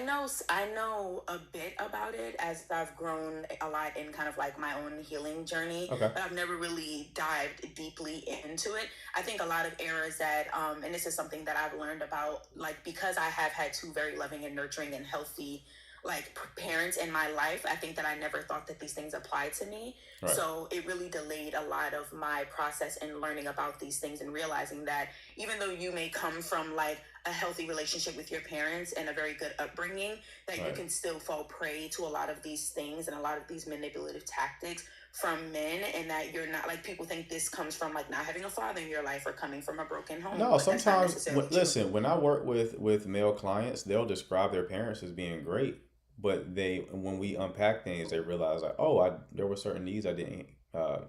know a bit about it as I've grown a lot in kind of like my own healing journey, Okay. but I've never really dived deeply into it. I think a lot of errors that, and this is something that I've learned about, like, because I have had two very loving and nurturing and healthy, like, parents in my life. I think that I never thought that these things applied to me. Right. So it really delayed a lot of my process in learning about these things and realizing that even though you may come from like a healthy relationship with your parents and a very good upbringing, that you Right. can still fall prey to a lot of these things and a lot of these manipulative tactics from men, and that you're not, like, people think this comes from like not having a father in your life or coming from a broken home. No, but that's not sometimes necessarily true. listen, when I work with male clients, they'll describe their parents as being great, but when we unpack things, they realize like, oh, there were certain needs I didn't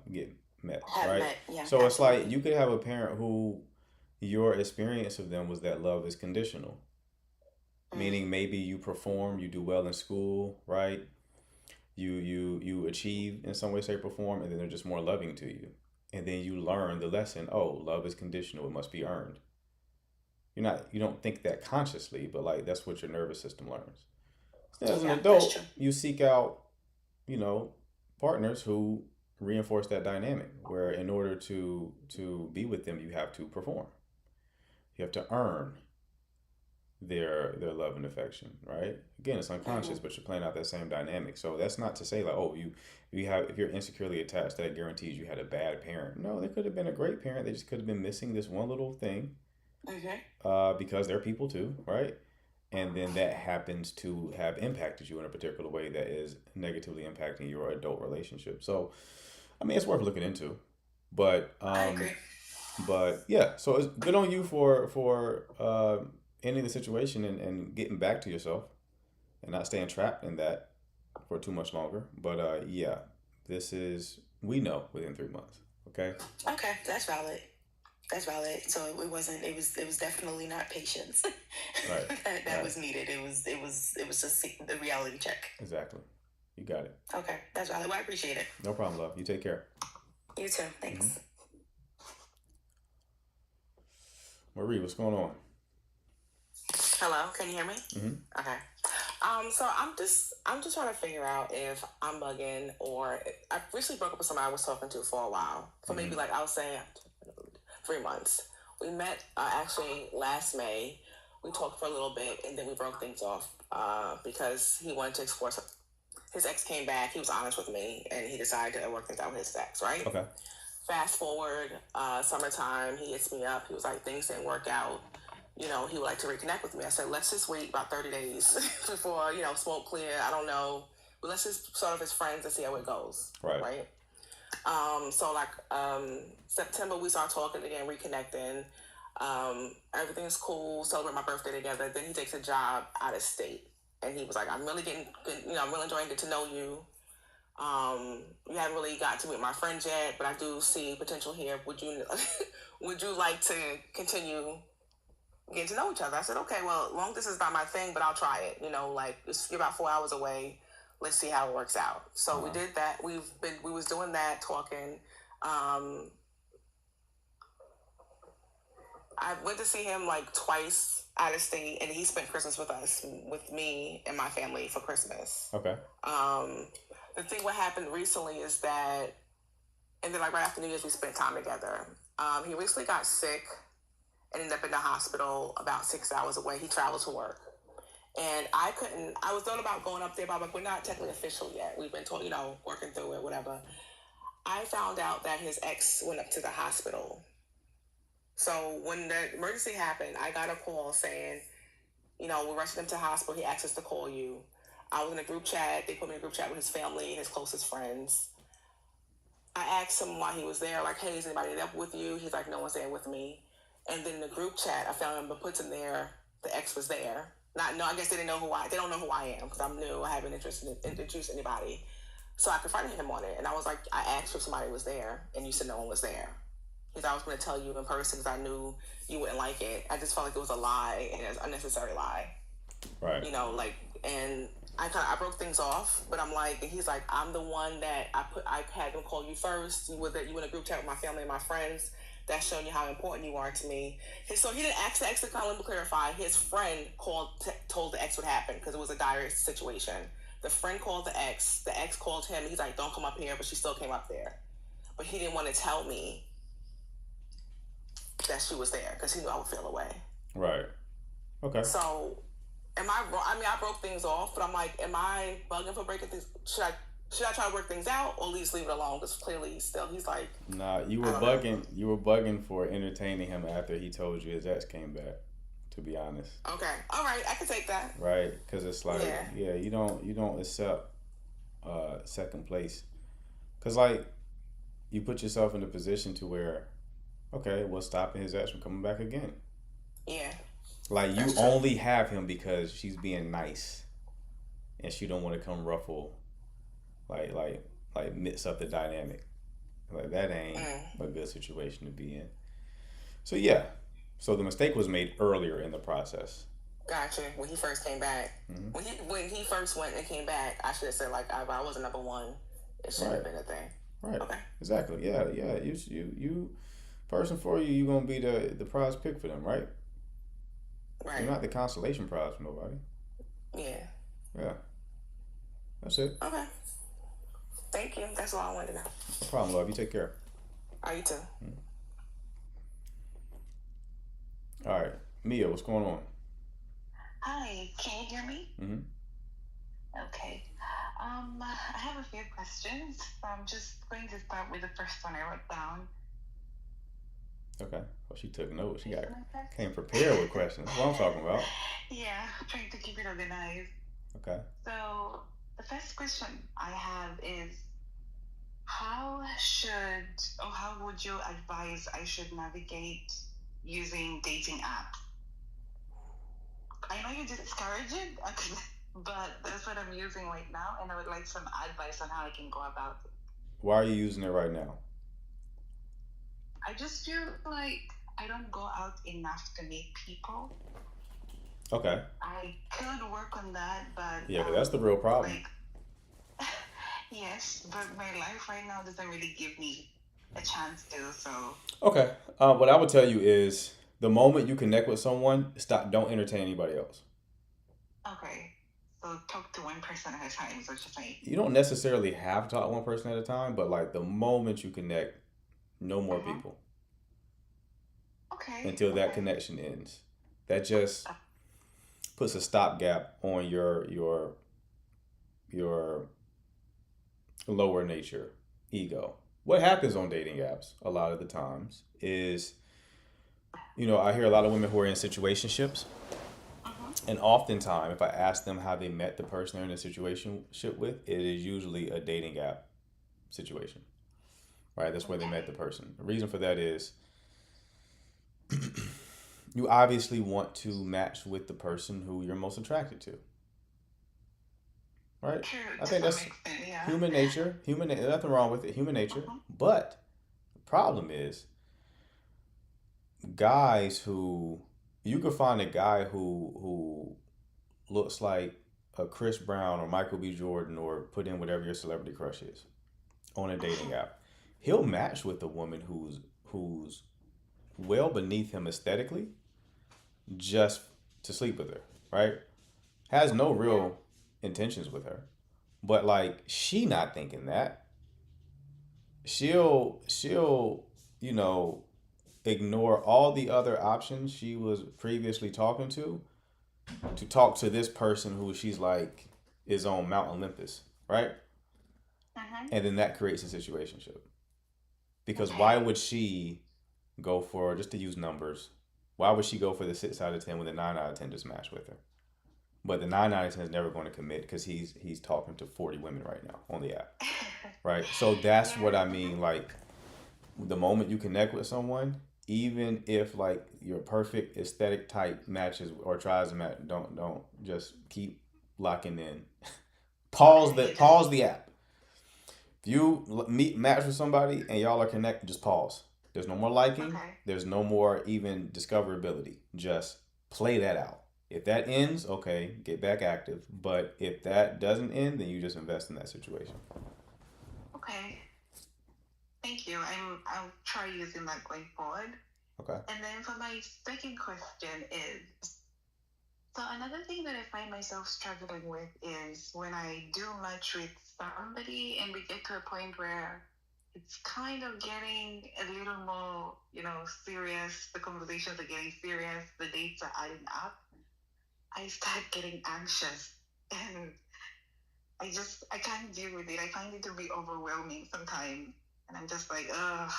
get met, Have right? met, yeah, So it's like absolutely. you could have a parent who your experience of them was that love is conditional, meaning maybe you perform, you do well in school, right? You achieve in some way, shape, or form, and then they're just more loving to you, and then you learn the lesson. Oh, love is conditional; it must be earned. You don't think that consciously, but like that's what your nervous system learns. So as an Yeah, that's adult, true. you seek out, you know, partners who reinforce that dynamic. Where in order to be with them, you have to perform. You have to earn their love and affection, right? Again, it's unconscious, but you're playing out that same dynamic. So that's not to say like, oh, you have, if you're insecurely attached, that guarantees you had a bad parent. No, they could have been a great parent. They just could have been missing this one little thing, because they're people too, right? And then that happens to have impacted you in a particular way that is negatively impacting your adult relationship. So, I mean, it's worth looking into. But I agree. but yeah, so it's good on you for ending the situation and getting back to yourself and not staying trapped in that for too much longer. But yeah, we know within 3 months. Okay. Okay, that's valid. That's valid. So it wasn't. It was definitely not patience Right. that Right. was needed. It was just the reality check. Exactly. You got it. Okay, that's valid. Well, I appreciate it. No problem, love. You take care. You too. Thanks. Marie, what's going on? Hello, can you hear me? Mm-hmm. Okay. So I'm just trying to figure out if I'm bugging or I recently broke up with somebody I was talking to for a while, for maybe like I'll say 3 months. We met actually last May. We talked for a little bit and then we broke things off because he wanted to explore. His ex came back. He was honest with me and he decided to work things out with his ex. Right. Okay. Fast forward, summertime. He hits me up. He was like, things didn't work out. He would like to reconnect with me. I said, let's just wait about 30 days before, smoke clear. I don't know. But let's just sort of as friends and see how it goes. Right. So like September, we start talking again, reconnecting. Everything's cool. Celebrate my birthday together. Then he takes a job out of state. And he was like, I'm really getting good, I'm really enjoying getting to know you. You haven't really got to meet my friends yet, but I do see potential here. Would you like to continue getting to know each other? I said, okay, well, long distance is not my thing, but I'll try it. Like you're about 4 hours away. Let's see how it works out. So we did that. We was doing that, talking. I went to see him like twice out of state, and he spent Christmas with me and my family for Christmas. Okay. The thing what happened recently is that And then like right after New Year's, we spent time together. He recently got sick and ended up in the hospital about 6 hours away. He traveled to work. And I was thought about going up there, but I'm like, we're not technically official yet. We've been told, working through it, whatever. I found out that his ex went up to the hospital. So when the emergency happened, I got a call saying, we're rushing him to the hospital. He asked us to call you. I was in a group chat. They put me in a group chat with his family and his closest friends. I asked him why he was there, like, hey, is anybody there with you? He's like, no one's there with me. And then in the group chat, I found him, but puts in there, the ex was there. I guess they don't know who I am because I'm new. I haven't introduced anybody. So I confronted him on it. And I was like, I asked if somebody was there and you said no one was there. Because I was going to tell you in person because I knew you wouldn't like it. I just felt like it was a lie and it was an unnecessary lie. Right. And I broke things off, but I'm like, and he's like, I'm the one that I had them call you first. You in a group chat with my family and my friends. That's showing you how important you are to me. So he didn't ask the ex to call him to clarify. His friend told the ex what happened because it was a dire situation. The friend called the ex. The ex called him. He's like, don't come up here, but she still came up there. But he didn't want to tell me that she was there because he knew I would feel away. Right. Okay. So, am I wrong? I mean, I broke things off, but I'm like, am I bugging for breaking things? Should I try to work things out or at least leave it alone? Because clearly he's like... Nah, you were bugging. You were bugging for entertaining him after he told you his ex came back. To be honest. Okay. All right. I can take that. Right, because it's like, yeah, you don't accept second place, because like you put yourself in a position to where, okay, what's stopping his ex from coming back again? Yeah. Like you only have him because she's being nice, and she don't want to come ruffle, like mix up the dynamic. Like that ain't a good situation to be in. So yeah, so the mistake was made earlier in the process. Gotcha. When he first came back, when he first went and came back, I should have said like I wasn't number one. It should have been a thing. Right. Okay. Exactly. Yeah. You person for you. You gonna be the prize pick for them, right? Right. You're not the consolation prize for nobody. Yeah. Yeah. That's it. Okay. Thank you. That's all I wanted to know. No problem, love. You take care. Are you too? All right, Mia, what's going on? Hi, can you hear me? Mm-hmm. Okay. I have a few questions. I'm just going to start with the first one I wrote down. Okay. Well, she took notes. She came prepared with questions. That's what I'm talking about. Yeah, trying to keep it organized. Okay. So the first question I have is, how would you advise I should navigate using dating apps? I know you discourage it, but that's what I'm using right now, and I would like some advice on how I can go about it. Why are you using it right now? I just feel like I don't go out enough to meet people. Okay. I could work on that, but... Yeah, but that's the real problem. Yes, but my life right now doesn't really give me a chance to, so... Okay. What I would tell you is, the moment you connect with someone, don't entertain anybody else. Okay. So talk to one person at a time is what you're saying. You don't necessarily have to talk to one person at a time, but like the moment you connect, no more people. Okay. Until that connection ends. That just puts a stopgap on your lower nature, ego. What happens on dating apps a lot of the times is, I hear a lot of women who are in situationships. And oftentimes, if I ask them how they met the person they're in a situationship with, it is usually a dating app situation, right? That's where they met the person. The reason for that is you obviously want to match with the person who you're most attracted to, right? True, I think that's human nature. Nothing wrong with it. Human nature. But the problem is guys who... You could find a guy who looks like a Chris Brown or Michael B. Jordan, or put in whatever your celebrity crush is, on a dating app. He'll match with a woman who's well beneath him aesthetically, just to sleep with her, right? Has no real intentions with her, but like she not thinking that. she'll you know ignore all the other options she was previously talking to talk to this person who she's like is on Mount Olympus, right? Mm-hmm. And then that creates a situationship. Because Okay. why would she go for, just to use numbers, why would she go for the 6 out of 10 when the 9 out of 10 just match with her? But the 9 out of 10 is never going to commit because he's talking to 40 women right now on the app, right? So that's what Yeah. I mean. Like the moment you connect with someone, even if like your perfect aesthetic type matches or tries to match, don't just keep locking in. Okay. You just Pause the app. If you match with somebody and y'all are connected, just pause. There's no more liking. okay. There's no more even discoverability. Just play that out. If that ends, okay, get back active. But if that doesn't end, then you just invest in that situation. Okay. Thank you. I'll try using that going forward. Okay. And then for my second question is, so another thing that I find myself struggling with is when I do match with somebody and we get to a point where it's kind of getting a little more, serious. The conversations are getting serious. The dates are adding up. I start getting anxious and I can't deal with it. I find it to be overwhelming sometimes. And I'm just like, ugh.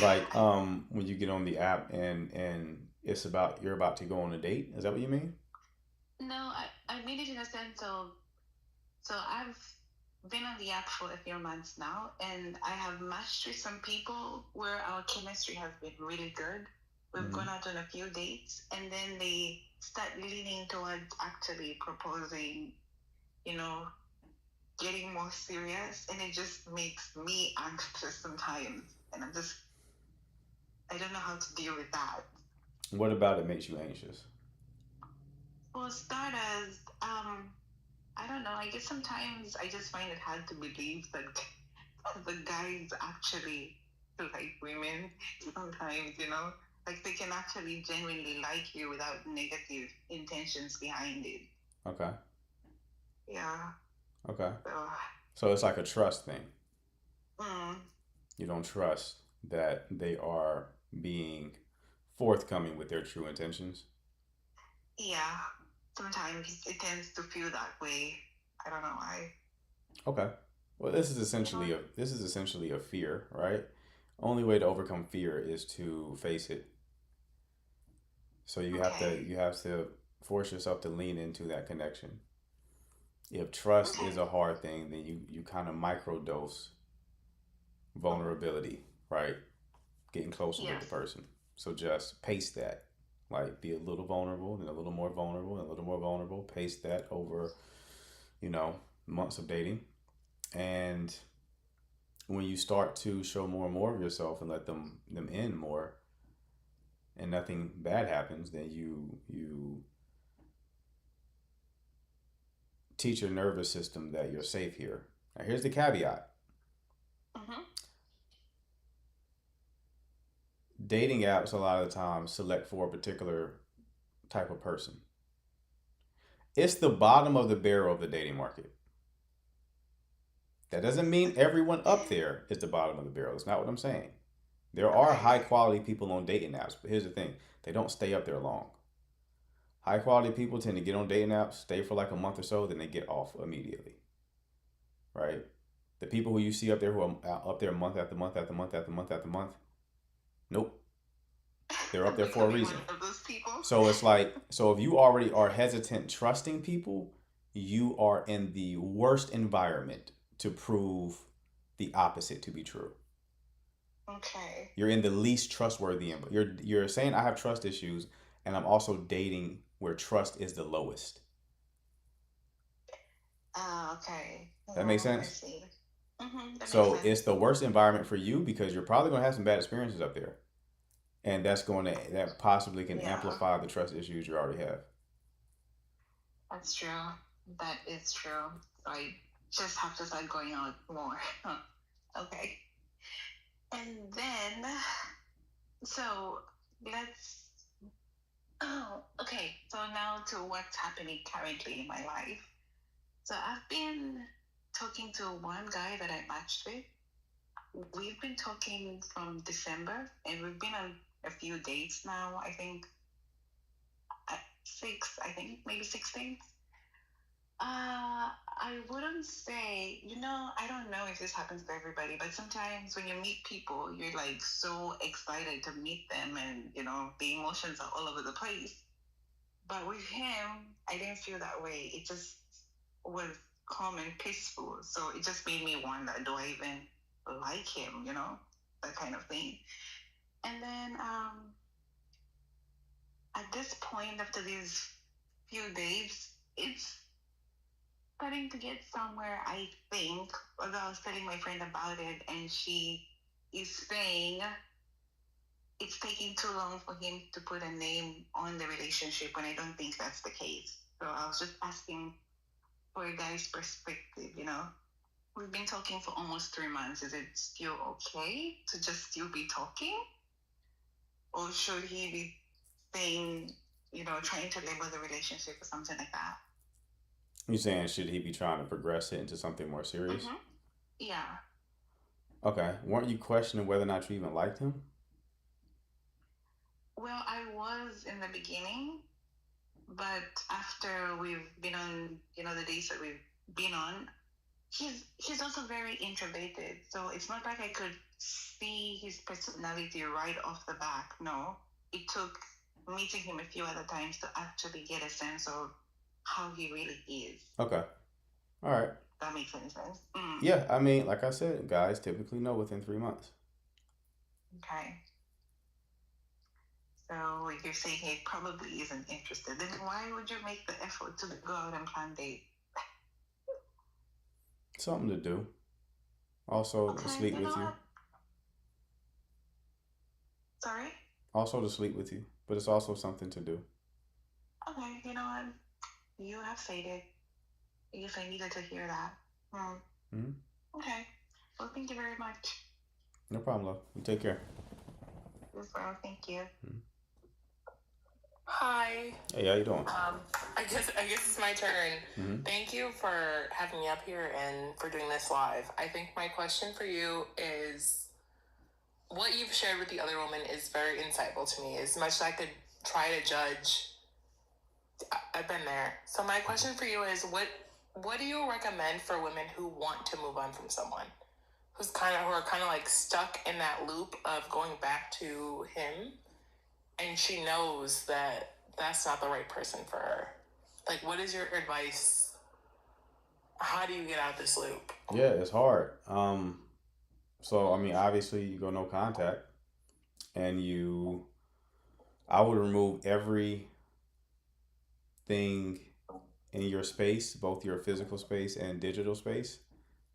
Like when you get on the app and it's about you're about to go on a date. Is that what you mean? No, I mean it in a sense of, so I've been on the app for a few months now, and I have matched with some people where our chemistry has been really good. We've gone out on a few dates, and then they start leaning towards actually proposing, getting more serious, and it just makes me anxious sometimes. And I don't know how to deal with that. What about it makes you anxious? For starters, I don't know. I guess sometimes I just find it hard to believe that the guys actually like women. Sometimes, like they can actually genuinely like you without negative intentions behind it. Okay. Yeah. Okay. So, So it's like a trust thing. mm, You don't trust that they are being forthcoming with their true intentions. yeah. Sometimes it tends to feel that way. I don't know why. Okay. Well, this is essentially a fear, right? Only way to overcome fear is to face it. So Okay. you have to force yourself to lean into that connection. If trust Okay. is a hard thing, then you kind of microdose vulnerability, right? Getting closer with the Yes. person. So just pace that. Like be a little vulnerable, then a little more vulnerable, and a little more vulnerable. Pace that over, months of dating. And when you start to show more and more of yourself and let them in more and nothing bad happens, then you teach your nervous system that you're safe here. Now here's the caveat. Mm-hmm. Dating apps a lot of the time select for a particular type of person. It's the bottom of the barrel of the dating market. That doesn't mean everyone up there is the bottom of the barrel. That's not what I'm saying. There are Okay. high quality people on dating apps, but here's the thing: they don't stay up there long. High quality people tend to get on dating apps, stay for like a month or so, then they get off immediately. Right? The people who you see up there who are up there month after month after month after month after month, nope. They're up there for a Becoming reason. one of those people. So it's like, so if you already are hesitant trusting people, you are in the worst environment to prove the opposite to be true. Okay. You're in the least trustworthy. You're saying I have trust issues, and I'm also dating where trust is the lowest. Ah, okay. That makes I sense. see. Mm-hmm. That makes So sense. it's the worst environment for you because you're probably going to have some bad experiences up there, and that possibly can Yeah, amplify the trust issues you already have. that's true. That is true. I just have to start going out more. Okay. And then, so let's. Oh, okay. So now to what's happening currently in my life. So I've been talking to one guy that I matched with, we've been talking from December, and we've been on a few dates now. I think maybe 6 dates. I wouldn't say, I don't know if this happens to everybody, but sometimes when you meet people, you're like so excited to meet them, and the emotions are all over the place. But with him, I didn't feel that way. It just was calm and peaceful. So it just made me wonder, do I even like him, that kind of thing. And then at this point, after these few days, it's starting to get somewhere, I think. Although I was telling my friend about it, and she is saying it's taking too long for him to put a name on the relationship, and I don't think that's the case. So I was just asking for a guy's perspective, We've been talking for almost 3 months. Is it still okay to just still be talking? Or should he be saying, trying to label the relationship or something like that? You saying should he be trying to progress it into something more serious? Mm-hmm. Yeah. Okay. Weren't you questioning whether or not you even liked him? Well, I was in the beginning, but after we've been on, the days that we've been on, he's also very introverted. So it's not like I could see his personality right off the back. No, it took meeting him a few other times to actually get a sense of how he really is. Okay. All right. That makes any sense? Yeah, I mean, like I said, guys typically know within 3 months. Okay. So you're saying he probably isn't interested. Then why would you make the effort to go out and plan date? Something to do. Also, to sleep with you. What? Sorry? Also to sleep with you, but it's also something to do. Okay, you know what? You have faded. I guess I needed to hear that. Mm-hmm. Okay. Well, thank you very much. No problem, love. You take care. Yes, well, thank you. Mm-hmm. Hi. Hey, how you doing? I guess it's my turn. Mm-hmm. Thank you for having me up here and for doing this live. I think my question for you is, what you've shared with the other woman is very insightful to me. As much as I could try to judge, I've been there. So my question for you is, what do you recommend for women who want to move on from someone who are kind of like stuck in that loop of going back to him, and she knows that that's not the right person for her? Like, what is your advice? How do you get out of this loop? Yeah, it's hard. So I mean, obviously you go no contact, and I would remove everything in your space, both your physical space and digital space,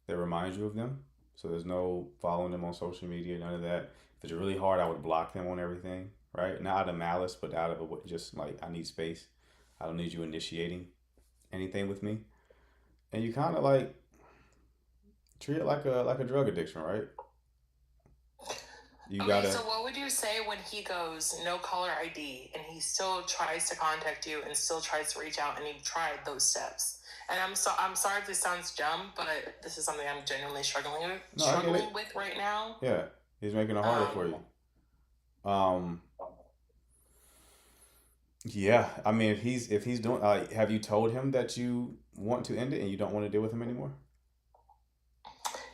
that reminds you of them. So there's no following them on social media, none of that. If it's really hard, I would block them on everything, right? Not out of malice, but out of just like, I need space. I don't need you initiating anything with me. And you kind of like treat it like a drug addiction, right? You gotta. So what would you say when he goes no caller ID and he still tries to contact you and still tries to reach out, and you've tried those steps? And I'm sorry if this sounds dumb, but this is something I'm genuinely struggling with right now. Yeah, he's making it harder for you. Yeah, I mean, if he's doing, have you told him that you want to end it and you don't want to deal with him anymore?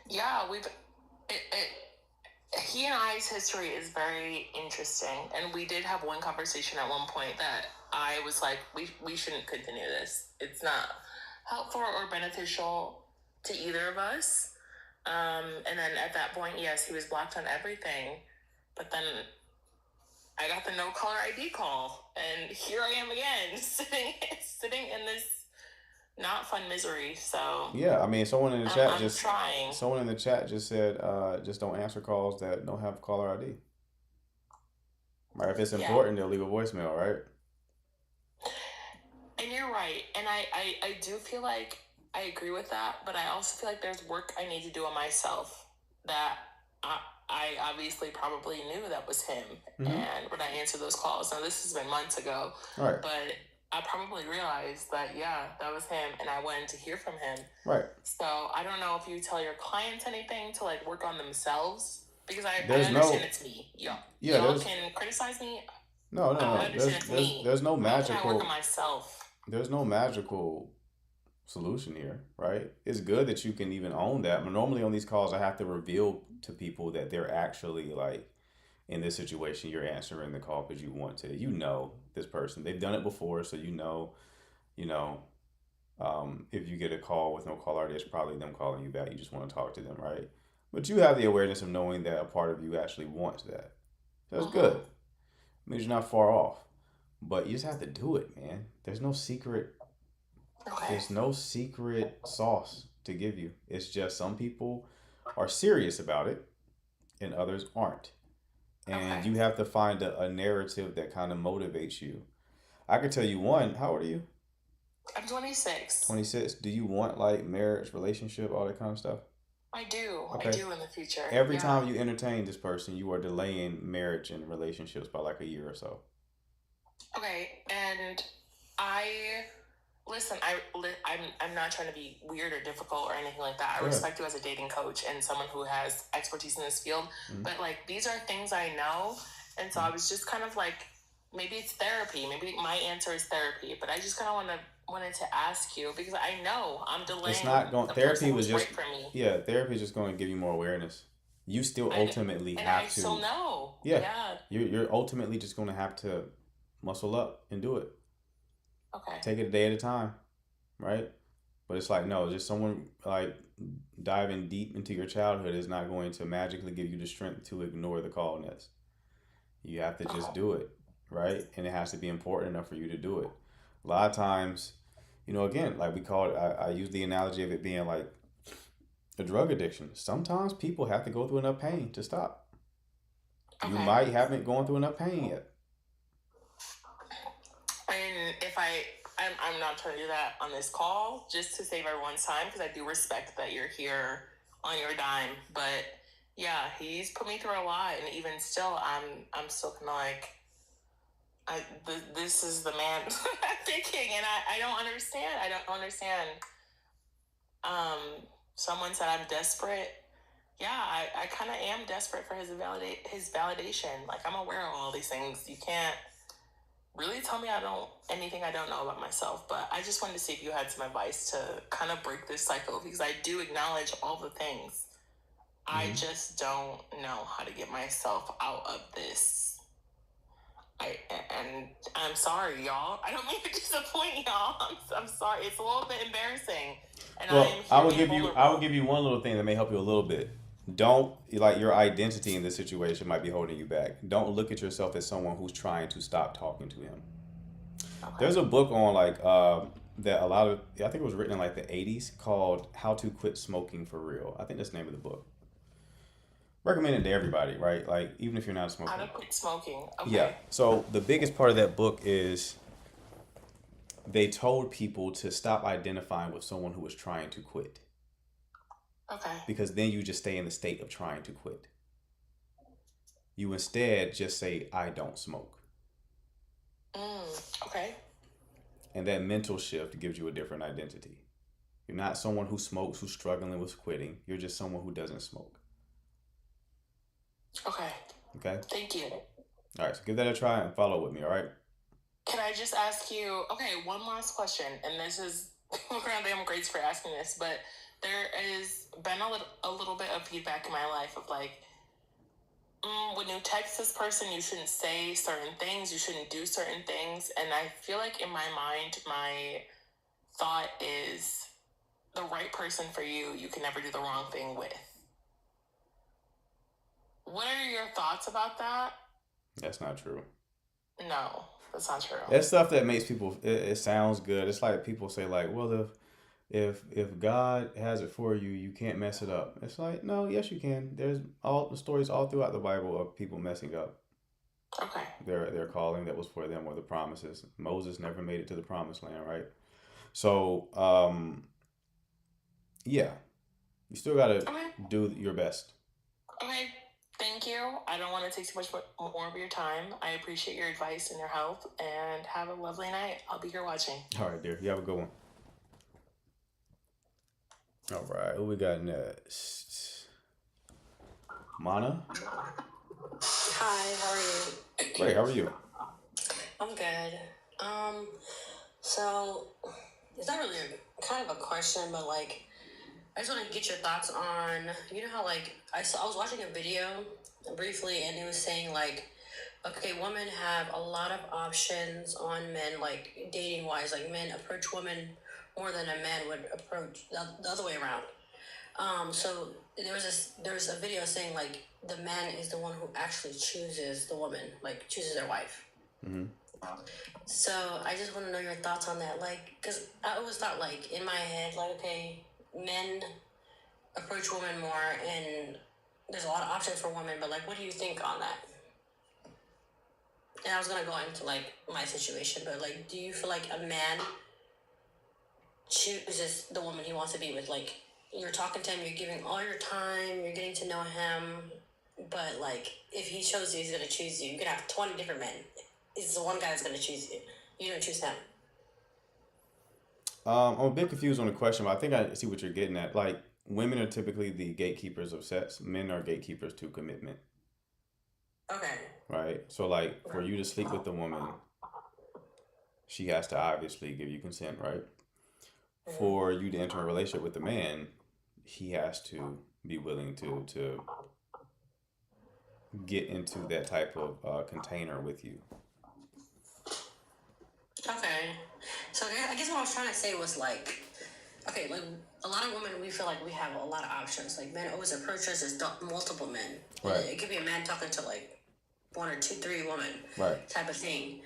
Yeah, he and I's history is very interesting, and we did have one conversation at one point that I was like, we shouldn't continue this. It's not helpful or beneficial to either of us. And then at that point, yes, he was blocked on everything, but then I got the no caller ID call, and here I am again, sitting in this not fun misery. So yeah, I mean, someone in the chat just said, just don't answer calls that don't have caller ID. Right? If it's important, they'll leave a voicemail, right? And you're right, and I do feel like I agree with that, but I also feel like there's work I need to do on myself that I obviously probably knew that was him. Mm-hmm. And when I answered those calls, now this has been months ago, right? But I probably realized that, yeah, that was him, and I wanted to hear from him. Right. So I don't know if you tell your clients anything to like work on themselves, because I There's understand no. it's me. Y'all, Yeah, y'all there's can criticize me. no, no, I no. understand it's me. There's no How can I work on magical. myself? There's no magical solution here, right? It's good that you can even own that. But normally on these calls, I have to reveal to people that they're actually like in this situation. You're answering the call because you want to. You know this person. They've done it before, so you know. You know, if you get a call with no caller ID, it's probably them calling you back. You just want to talk to them, right? But you have the awareness of knowing that a part of you actually wants that. That's good. It means you're not far off. But you just have to do it, man. There's no secret. Okay. There's no secret sauce to give you. It's just some people are serious about it and others aren't. And Okay. you have to find a narrative that kind of motivates you. I can tell you one. How old are you? I'm 26. 26. Do you want like marriage, relationship, all that kind of stuff? I do. I Okay. do in the future. Every Yeah. time you entertain this person, you are delaying marriage and relationships by like a year or so. Okay, and listen. I'm not trying to be weird or difficult or anything like that. I Go ahead. respect you as a dating coach and someone who has expertise in this field. Mhm. But like these are things I know, and so I was just kind of like, maybe it's therapy. Maybe my answer is therapy. But I just kind of wanted to ask you, because I know I'm delaying. It's not going. the Therapy person was who's just right for me. yeah. Therapy is just going to give you more awareness. You still ultimately And have I to. still know. Yeah. Yeah. You're ultimately just going to have to muscle up and do it. Okay. Take it a day at a time, right? But it's like no, just someone like diving deep into your childhood is not going to magically give you the strength to ignore the call nets. You have to just do it, right? And it has to be important enough for you to do it. A lot of times, again, like we call it, I use the analogy of it being like a drug addiction. Sometimes people have to go through enough pain to stop. You Okay. might haven't gone through enough pain yet. And if I'm not trying to do that on this call just to save everyone's time, because I do respect that you're here on your dime. But yeah, he's put me through a lot, and even still, I'm still kind of like, this is the man I'm thinking, and I don't understand. I don't understand. Someone said I'm desperate. Yeah, I kind of am desperate for his validation. Like, I'm aware of all these things. You can't really tell me anything I don't know about myself, but I just wanted to see if you had some advice to kind of break this cycle, because I do acknowledge all the things. I just don't know how to get myself out of this. I'm sorry, y'all. I don't mean to disappoint y'all. I'm sorry. It's a little bit embarrassing. And Well, I will give vulnerable. you one little thing that may help you a little bit. Don't like your identity in this situation might be holding you back. Don't look at yourself as someone who's trying to stop talking to him. Okay. There's a book on like that a lot of I think it was written in like the 80s called How to Quit Smoking for Real. I think that's the name of the book. Recommend it to everybody, right? Like even if you're not a smoker. How to quit smoking. Okay. Yeah. So the biggest part of that book is they told people to stop identifying with someone who was trying to quit. Okay. Because then you just stay in the state of trying to quit. You instead just say, I don't smoke. Okay. And that mental shift gives you a different identity. You're not someone who smokes, who's struggling with quitting. You're just someone who doesn't smoke. Okay. Okay? Thank you. All right, so give that a try and follow with me, all right? Can I just ask you, one last question, and this is, I'm grateful for asking this, but there has been a little bit of feedback in my life of like, when you text this person, you shouldn't say certain things, you shouldn't do certain things, and I feel like in my mind, my thought is the right person for you, you can never do the wrong thing with. What are your thoughts about that? That's not true. No, that's not true. That's stuff that makes people, it sounds good. It's like people say like, well, if God has it for you, you can't mess it up. It's like, no, yes, you can. There's all the stories all throughout the Bible of people messing up. Okay. Their calling that was for them or the promises. Moses never made it to the promised land, right? So, yeah, you still got to do your best. Okay. Thank you. you. I don't want to take too much more of your time. I appreciate your advice and your help, and have a lovely night. I'll be here watching. All right, dear. You have a good one. All right, who we got next? Mana? Hi, how are you? Great, how are you? I'm good. So it's not really kind of a question, but like I just want to get your thoughts on, you know how like I was watching a video briefly and it was saying like, okay, women have a lot of options on men, like dating wise, like men approach women more than a man would approach the other way around. So there was a video saying like the man is the one who actually chooses the woman, like chooses their wife. Mm-hmm. So I just want to know your thoughts on that, like, because I always thought like in my head, like, okay, men approach women more, and there's a lot of options for women, but like, what do you think on that? And I was gonna go into like my situation, but like, do you feel like a man chooses the woman he wants to be with? Like, you're talking to him, you're giving all your time, you're getting to know him, but like, if he shows you he's gonna choose you, you could have 20 different men. It's the one guy that's gonna choose you. You don't choose him. I'm a bit confused on the question, but I think I see what you're getting at. Like, women are typically the gatekeepers of sex. Men are gatekeepers to commitment. Okay. Right? So, like, for you to sleep with a woman, she has to obviously give you consent, right? For you to enter a relationship with a man, he has to be willing to get into that type of container with you. Okay. So I guess what I was trying to say was like, okay, like a lot of women, we feel like we have a lot of options. Like men always approach us as multiple men. Right. It could be a man talking to like one or two, three women. Right. Type of thing.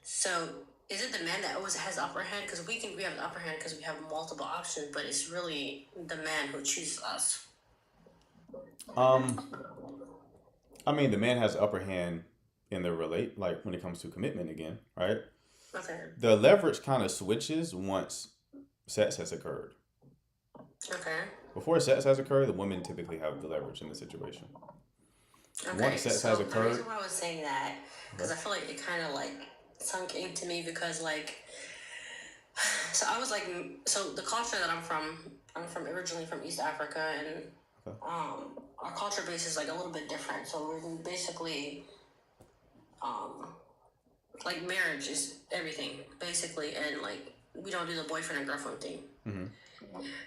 So is it the man that always has the upper hand? Because we think we have the upper hand because we have multiple options, but it's really the man who chooses us. I mean, the man has the upper hand in the like when it comes to commitment again, right? Okay. The leverage kind of switches once sex has occurred. Okay. Before sex has occurred, the women typically have the leverage in the situation. Okay. Once sex has occurred. The reason why I was saying that, because I feel like it kind of like sunk into me because like, so I was like, so the culture that I'm from originally from East Africa, and our culture base is like a little bit different. So we're basically, like marriage is everything basically, and like we don't do the boyfriend and girlfriend thing. Mm-hmm.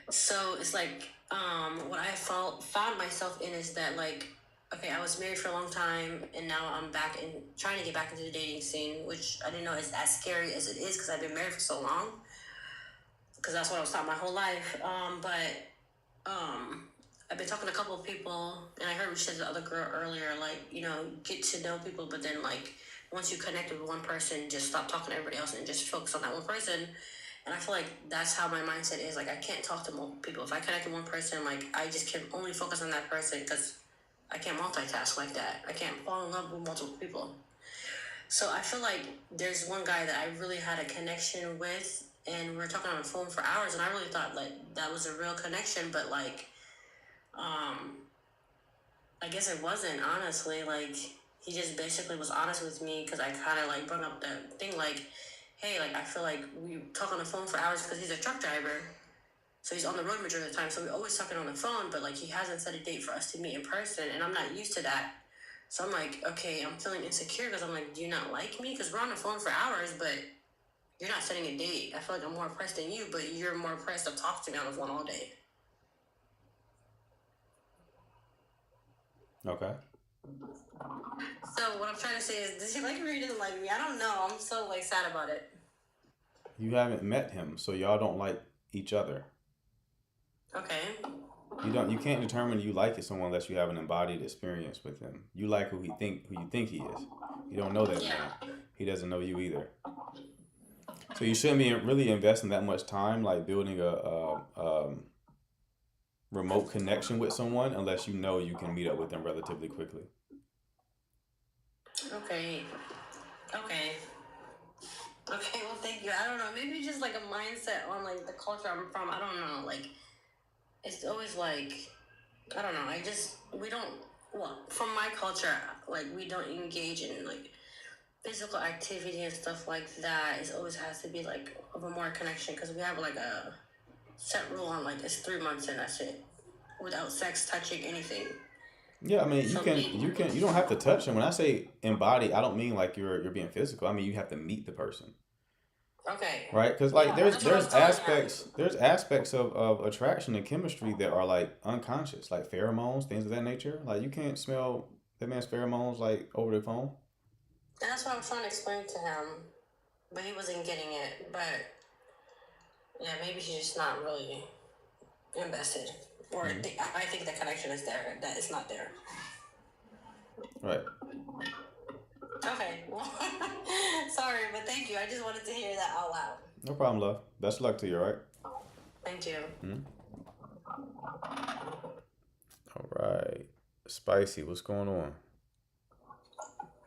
So it's like what I found myself in is that like, okay, I was married for a long time, and now I'm back and trying to get back into the dating scene, which I didn't know is as scary as it is because I've been married for so long. Because that's what I was taught my whole life. I've been talking to a couple of people, and I heard what you said to the other girl earlier, like, you know, get to know people, but then like once you connect with one person, just stop talking to everybody else and just focus on that one person. And I feel like that's how my mindset is. Like, I can't talk to multiple people. If I connect with one person, like, I just can only focus on that person because I can't multitask like that. I can't fall in love with multiple people. So I feel like there's one guy that I really had a connection with, and we were talking on the phone for hours, and I really thought like that was a real connection, but like, I guess it wasn't, honestly. Like, he just basically was honest with me because I kind of like brought up the thing like, hey, like I feel like we talk on the phone for hours because he's a truck driver. So he's on the road majority of the time. So we're always talking on the phone, but like he hasn't set a date for us to meet in person, and I'm not used to that. So I'm like, okay, I'm feeling insecure because I'm like, do you not like me? Because we're on the phone for hours, but you're not setting a date. I feel like I'm more pressed than you, but you're more pressed to talk to me on the phone all day. Okay. So what I'm trying to say is, does he like me or he doesn't like me? I don't know. I'm so like sad about it. You haven't met him, so y'all don't like each other. Okay. You can't determine you like someone unless you have an embodied experience with him. You like who you think he is. You don't know that man. He doesn't know you either. So you shouldn't be really investing that much time like building a remote connection with someone unless you know you can meet up with them relatively quickly. Okay, well, thank you. I don't know, maybe just like a mindset on like the culture I'm from. I don't know, like it's always like, I don't know, well, from my culture, like we don't engage in like physical activity and stuff like that. It always has to be like of a more connection because we have like a set rule on like it's 3 months and that's it, without sex, touching, anything. Yeah, I mean, So you don't have to touch them. When I say embody, I don't mean like you're being physical. I mean you have to meet the person, okay, right? Because like yeah, that's what I was telling him. there's aspects of attraction and chemistry that are like unconscious, like pheromones, things of that nature. Like you can't smell that man's pheromones like over the phone. And that's what I was trying to explain to him, but he wasn't getting it. But yeah, maybe he's just not really invested, or I think the connection is there, that it's not there. Right. Okay, well, sorry, but thank you. I just wanted to hear that out loud. No problem, love. Best of luck to you, all right? Thank you. All right. Spicy, what's going on?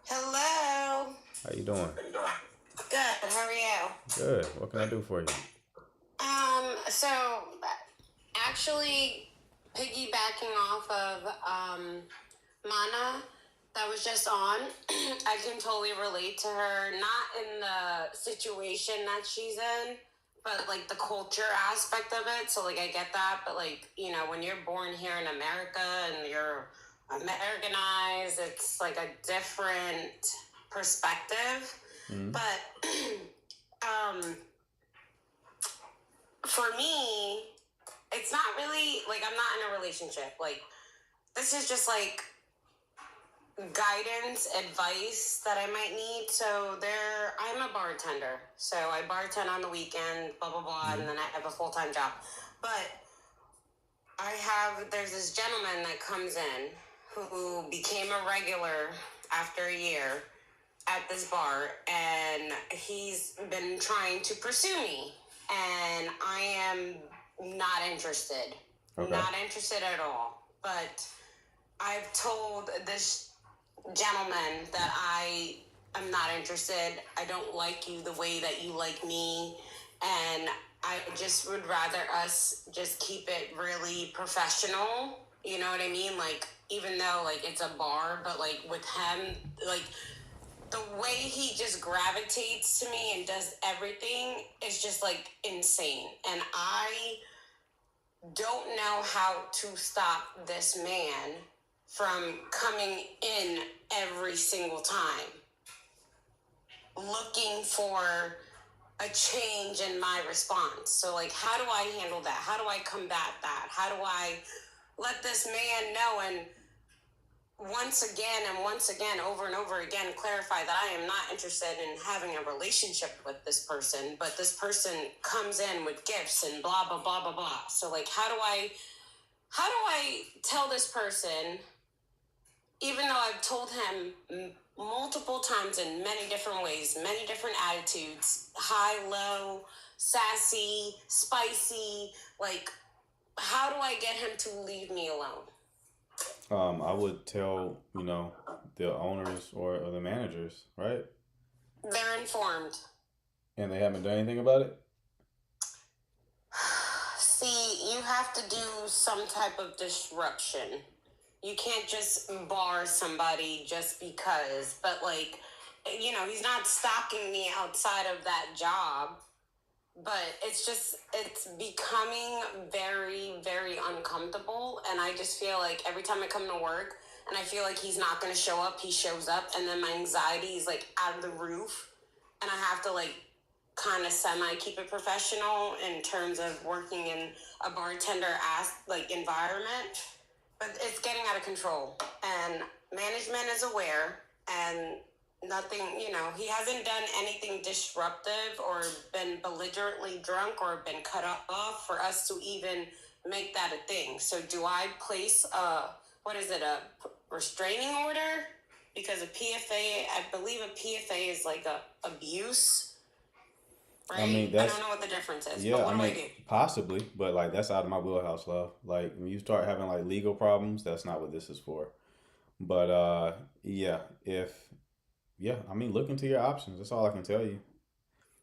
Hello. How you doing? Good. How are you? Good. What can I do for you? So actually piggybacking off of Mana that was just on, I can totally relate to her, not in the situation that she's in, but like the culture aspect of it. So like I get that, but like, you know, when you're born here in America and you're Americanized, it's like a different perspective. But for me, it's not really like I'm not in a relationship. Like this is just like guidance, advice that I might need. So I'm a bartender. So I bartend on the weekend, blah, blah, blah, and then I have a full-time job. But there's this gentleman that comes in who became a regular after a year at this bar, and he's been trying to pursue me, and I am not interested. Okay. Not interested at all. But I've told this gentleman that I am not interested. I don't like you the way that you like me, and I just would rather us just keep it really professional. You know what I mean? Like, even though like it's a bar, but like with him, like the way he just gravitates to me and does everything is just like insane. And I don't know how to stop this man from coming in every single time, looking for a change in my response. So like, how do I handle that? How do I combat that? How do I let this man know and once again, over and over again, clarify that I am not interested in having a relationship with this person, but this person comes in with gifts and blah, blah, blah, blah, blah. So like, how do I tell this person, even though I've told him multiple times in many different ways, many different attitudes, high, low, sassy, spicy, like, how do I get him to leave me alone? I would tell, the owners or the managers, right? They're informed. And they haven't done anything about it? See, you have to do some type of disruption. You can't just bar somebody just because, but like, he's not stalking me outside of that job, but it's becoming very, very uncomfortable. And I just feel like every time I come to work and I feel like he's not going to show up, he shows up, and then my anxiety is like out of the roof, and I have to like kind of semi keep it professional in terms of working in a bartender environment. But it's getting out of control, and management is aware, and nothing, he hasn't done anything disruptive or been belligerently drunk or been cut off for us to even make that a thing. So do I place a restraining order? Because a PFA, I believe a PFA is like a abuse, right? I mean, I don't know what the difference is. Yeah, but what do I do? possibly, but like that's out of my wheelhouse, love. Like when you start having like legal problems, that's not what this is for. But look into your options. That's all I can tell you.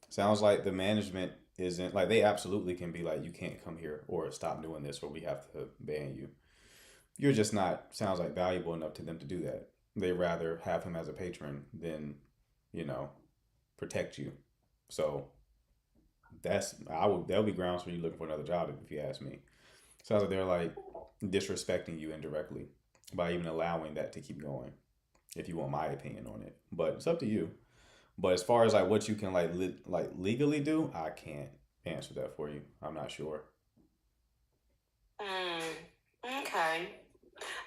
Sounds like the management isn't like they absolutely can be like, you can't come here or stop doing this or we have to ban you. you're just not, sounds like, valuable enough to them to do that. They rather have him as a patron than, you know, protect you. So that'll be grounds for you looking for another job if you ask me. Sounds like they're like disrespecting you indirectly by even allowing that to keep going. If you want my opinion on it, but it's up to you. But as far as like what you can like legally do, I can't answer that for you. I'm not sure. Okay.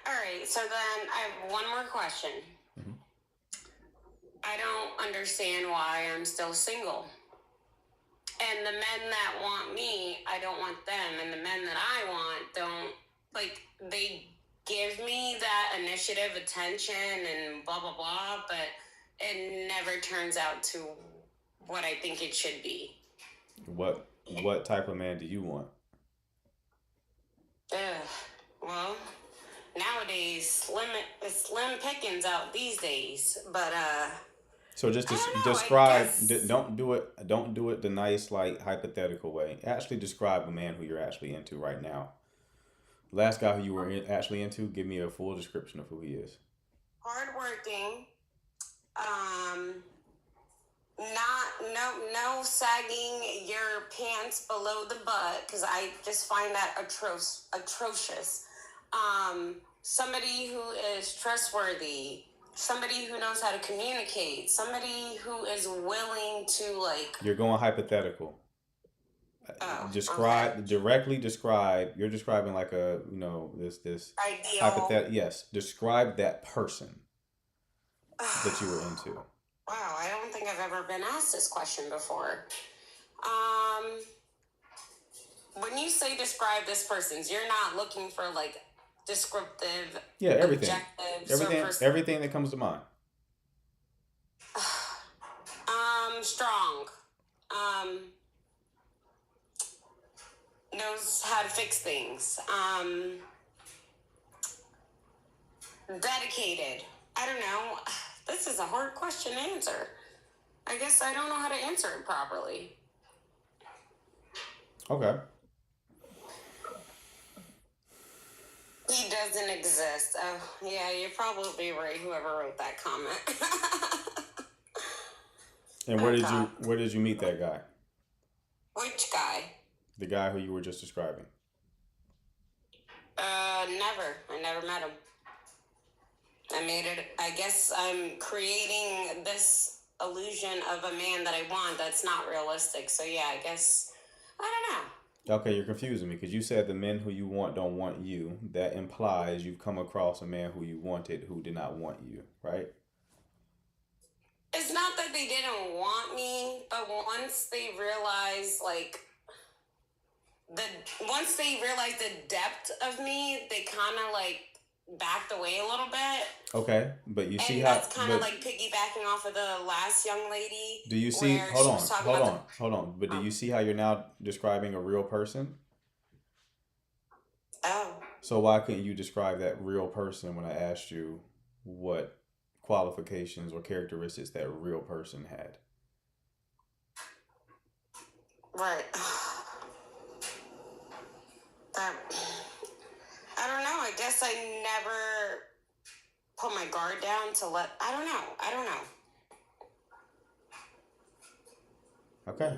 All right. So then I have one more question. Mm-hmm. I don't understand why I'm still single. And the men that want me, I don't want them. And the men that I want don't, like, they give me that initiative, attention, and blah, blah, blah, but it never turns out to what I think it should be. What type of man do you want? Well, nowadays, slim pickings out these days, but So just I don't know, describe. I guess... Don't do it. Don't do it the nice, like, hypothetical way. Actually, describe a man who you're actually into right now. Last guy who you were actually into, give me a full description of who he is. Hardworking. No sagging your pants below the butt, because I just find that atrocious. Somebody who is trustworthy. Somebody who knows how to communicate. Somebody who is willing to, like... You're going hypothetical. Okay. Directly describe. You're describing like a, this ideal hypothetical. Yes, describe that person that you were into. Wow, I don't think I've ever been asked this question before. When you say describe this person, you're not looking for like descriptive, everything, objective, everything that comes to mind. Strong. Knows how to fix things. Dedicated. I don't know. This is a hard question to answer. I guess I don't know how to answer it properly. Okay. He doesn't exist. Oh, yeah, you're probably right, whoever wrote that comment. And where did you meet that guy? Which guy? The guy who you were just describing. Never. I never met him. I guess I'm creating this illusion of a man that I want that's not realistic. So yeah, I guess, I don't know. Okay, you're confusing me because you said the men who you want don't want you. That implies you've come across a man who you wanted who did not want you, right? It's not that they didn't want me, but once they realized, the depth of me, they kind of, backed away a little bit. Okay, but you see and how... that's kind of piggybacking off of the last young lady. Do you see... Hold on. But do you see how you're now describing a real person? Oh. So why couldn't you describe that real person when I asked you what qualifications or characteristics that real person had? Right. I don't know. I guess I never put my guard down to I don't know. Okay.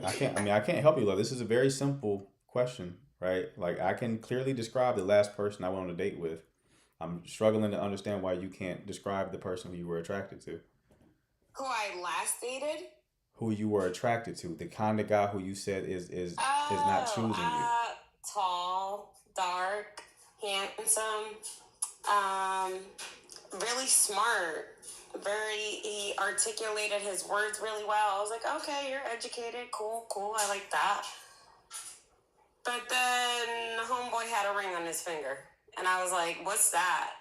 I can't help you, love. This is a very simple question, right? Like, I can clearly describe the last person I went on a date with. I'm struggling to understand why you can't describe the person who you were attracted to. Who I last dated? Who you were attracted to. The kind of guy who you said is not choosing you. Tall, dark, handsome, really smart. He articulated his words really well. I was like, okay, you're educated. Cool. I like that. But then homeboy had a ring on his finger. And I was like, what's that?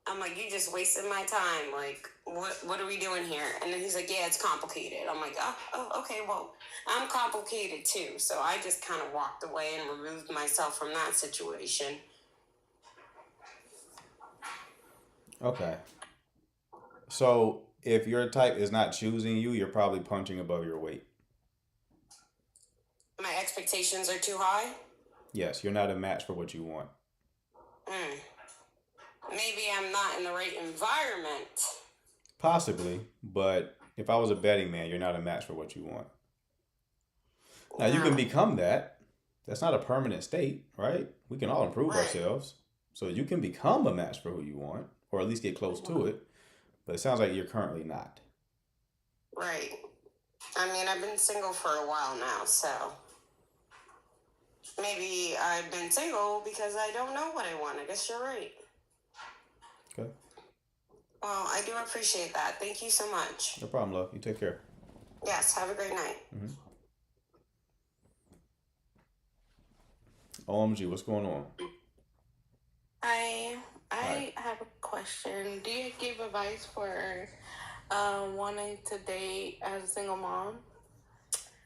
I'm like, you just wasted my time. Like, what are we doing here? And then he's like, yeah, it's complicated. I'm like, oh, okay, well, I'm complicated too. So I just kind of walked away and removed myself from that situation. Okay. So if your type is not choosing you, you're probably punching above your weight. My expectations are too high? Yes, you're not a match for what you want. maybe I'm not in the right environment. Possibly, but if I was a betting man, you're not a match for what you want. Now, you can become that. That's not a permanent state, right? We can all improve ourselves. So you can become a match for who you want, or at least get close to it. But it sounds like you're currently not. Right. I mean, I've been single for a while now, so maybe I've been single because I don't know what I want. I guess you're right. Okay. Well, I do appreciate that. Thank you so much. No problem, love. You take care. Yes, have a great night. OMG, what's going on? I have a question. Do you give advice for wanting to date as a single mom?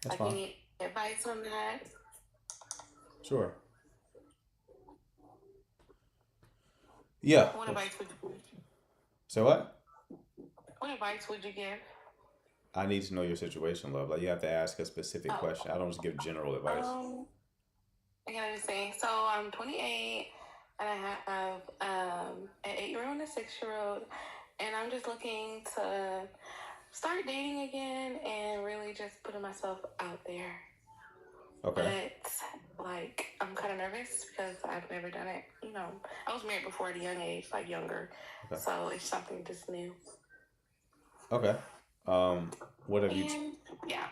That's fine. Any advice on that? Sure. Yeah. What advice would you give? So what? What advice would you give? I need to know your situation, love. Like, you have to ask a specific question. I don't just give general advice. I gotta say, so I'm 28 and I have an 8-year-old and a 6-year-old, and I'm just looking to start dating again and really just putting myself out there. Okay. But like, I'm kind of nervous because I've never done it. You know, I was married before at a young age, like younger. Okay. So it's something just new. Okay. What have you? Yeah.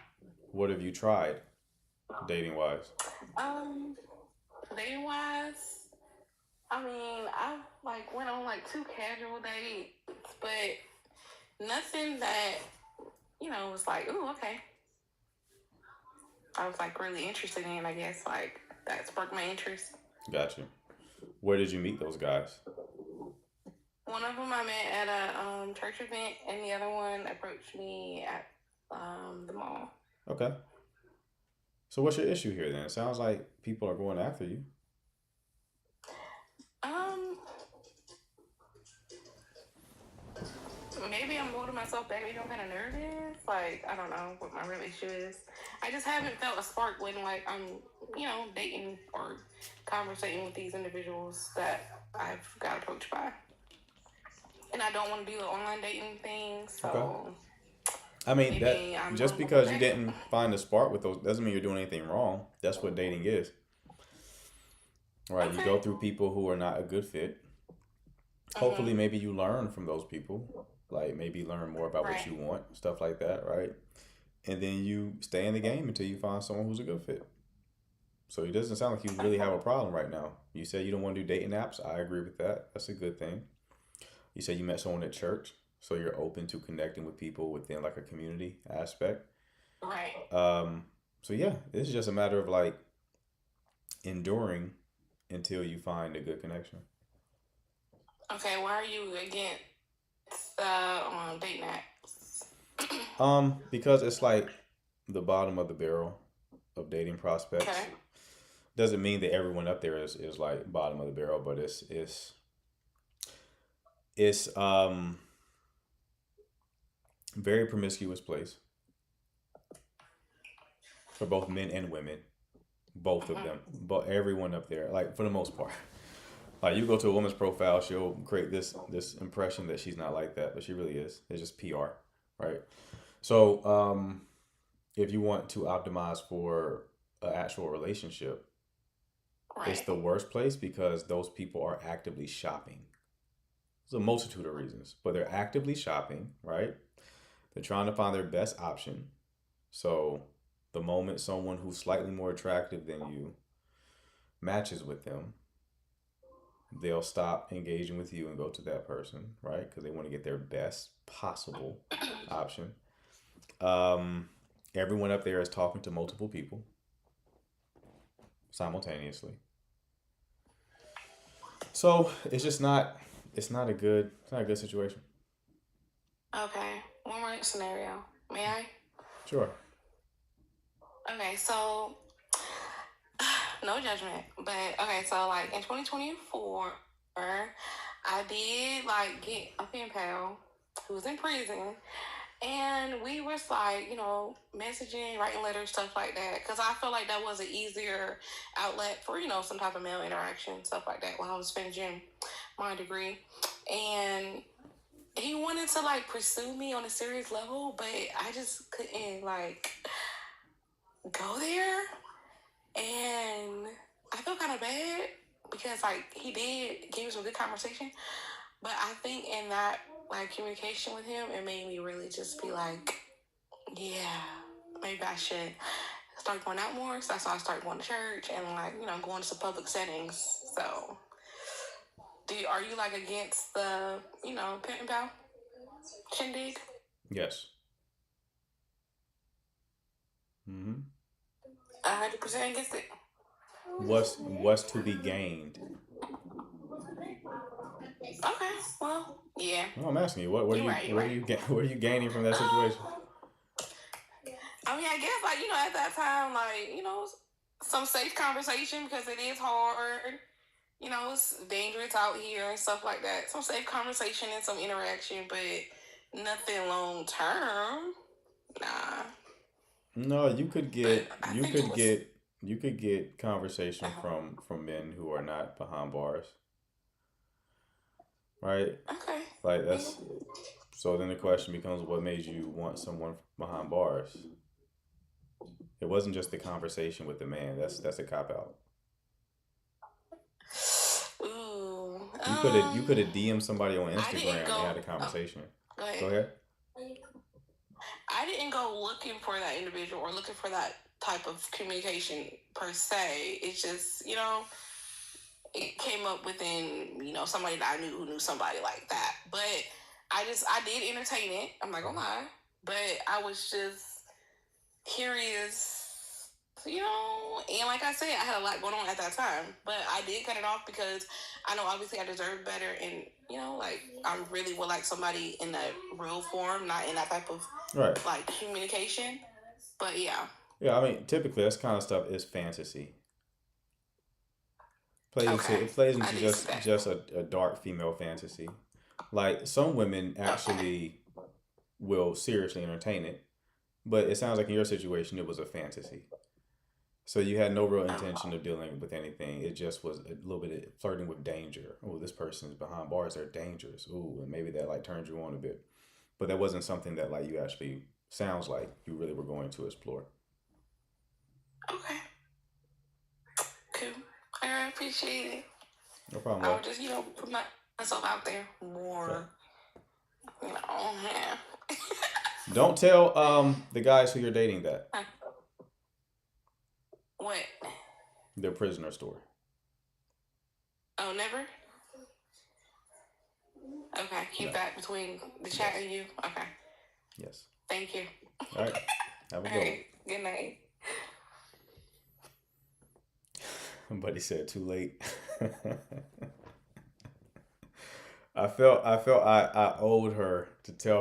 What have you tried, dating wise? Dating wise, I mean, I like went on like 2 casual dates, but nothing that, you know, was like, ooh, okay. I was like really interested in, I guess, like that sparked my interest. Gotcha. Where did you meet those guys? One of them I met at a church event, and the other one approached me at the mall. Okay. So what's your issue here then? It sounds like people are going after you. Maybe I'm holding myself back. Maybe I'm kind of nervous. Like, I don't know what my real issue is. I just haven't felt a spark when, like, I'm, you know, dating or conversating with these individuals that I've got approached by. And I don't want to do the online dating thing, so... Okay. I mean, that just because you didn't find a spark with those doesn't mean you're doing anything wrong. That's what dating is. Right? Okay. You go through people who are not a good fit. Hopefully, maybe you learn from those people. Like, maybe learn more about what you want, stuff like that, right? And then you stay in the game until you find someone who's a good fit. So it doesn't sound like you really have a problem right now. You said you don't want to do dating apps. I agree with that. That's a good thing. You said you met someone at church, so you're open to connecting with people within like a community aspect. Right. So yeah, it's just a matter of like enduring until you find a good connection. Okay, why are you against dating apps? Because it's like the bottom of the barrel of dating prospects. Okay. Doesn't mean that everyone up there is like bottom of the barrel, but it's very promiscuous place for both men and women, both of them, but everyone up there, like for the most part. Like you go to a woman's profile, she'll create this impression that she's not like that, but she really is. It's just PR, right? So if you want to optimize for an actual relationship, it's the worst place because those people are actively shopping. There's a multitude of reasons, but they're actively shopping, right? They're trying to find their best option. So the moment someone who's slightly more attractive than you matches with them, they'll stop engaging with you and go to that person, right? Because they want to get their best possible option. Everyone up there is talking to multiple people simultaneously. So it's just not a good situation. Okay. One more scenario. May I? Sure. Okay, so no judgment, but okay, so like in 2024, I did like get a pen pal who's in prison, and we was like, you know, messaging, writing letters, stuff like that, because I feel like that was an easier outlet for, you know, some type of male interaction, stuff like that, while I was finishing my degree. and he wanted to like pursue me on a serious level, but I just couldn't like go there. And I felt kind of bad because like he did give some good conversation, but I think in that like communication with him, it made me really just be like, yeah, maybe I should start going out more. So that's why I started going to church and like, you know, going to some public settings. So are you like against the, you know, pen and pal shindig? Yes. 100% against it. What's to be gained? Okay, well, yeah. No, I'm asking you, what are you gaining from that situation? I mean, I guess like, you know, at that time, like, you know, some safe conversation because it is hard. You know, it's dangerous out here and stuff like that. Some safe conversation and some interaction, but nothing long term. Nah. No, you could get conversation from men who are not behind bars. Right? Okay. Like that's so then the question becomes, what made you want someone behind bars? It wasn't just the conversation with the man. That's a cop out. Ooh. You could have DM'd somebody on Instagram and had a conversation. Go ahead. I didn't go looking for that individual or looking for that type of communication per se. It's just, you know, it came up within, you know, somebody that I knew who knew somebody like that. But I did entertain it. I'm not gonna lie. But I was just curious, you know, and like I said, I had a lot going on at that time. But I did cut it off because I know obviously I deserve better, and you know, like I really would like somebody in that real form, not in that type of like communication. But yeah. Yeah, I mean, typically that kind of stuff is fantasy. It plays into just a dark female fantasy. Like some women actually will seriously entertain it, but it sounds like in your situation it was a fantasy. So you had no real intention of dealing with anything. It just was a little bit of flirting with danger. Oh, this person's behind bars. They're dangerous. Ooh, and maybe that like turned you on a bit. But that wasn't something that like you actually sounds like you really were going to explore. Okay. Cool. I appreciate it. No problem. I'll just, you know, put myself out there more. Okay. You know, yeah. Don't tell the guys who you're dating that. What? Their prisoner story. Oh, never? Okay, keep that between the chat and you. Okay. Yes. Thank you. All right. Have a good one. Good night. Buddy said too late. I felt I owed her to tell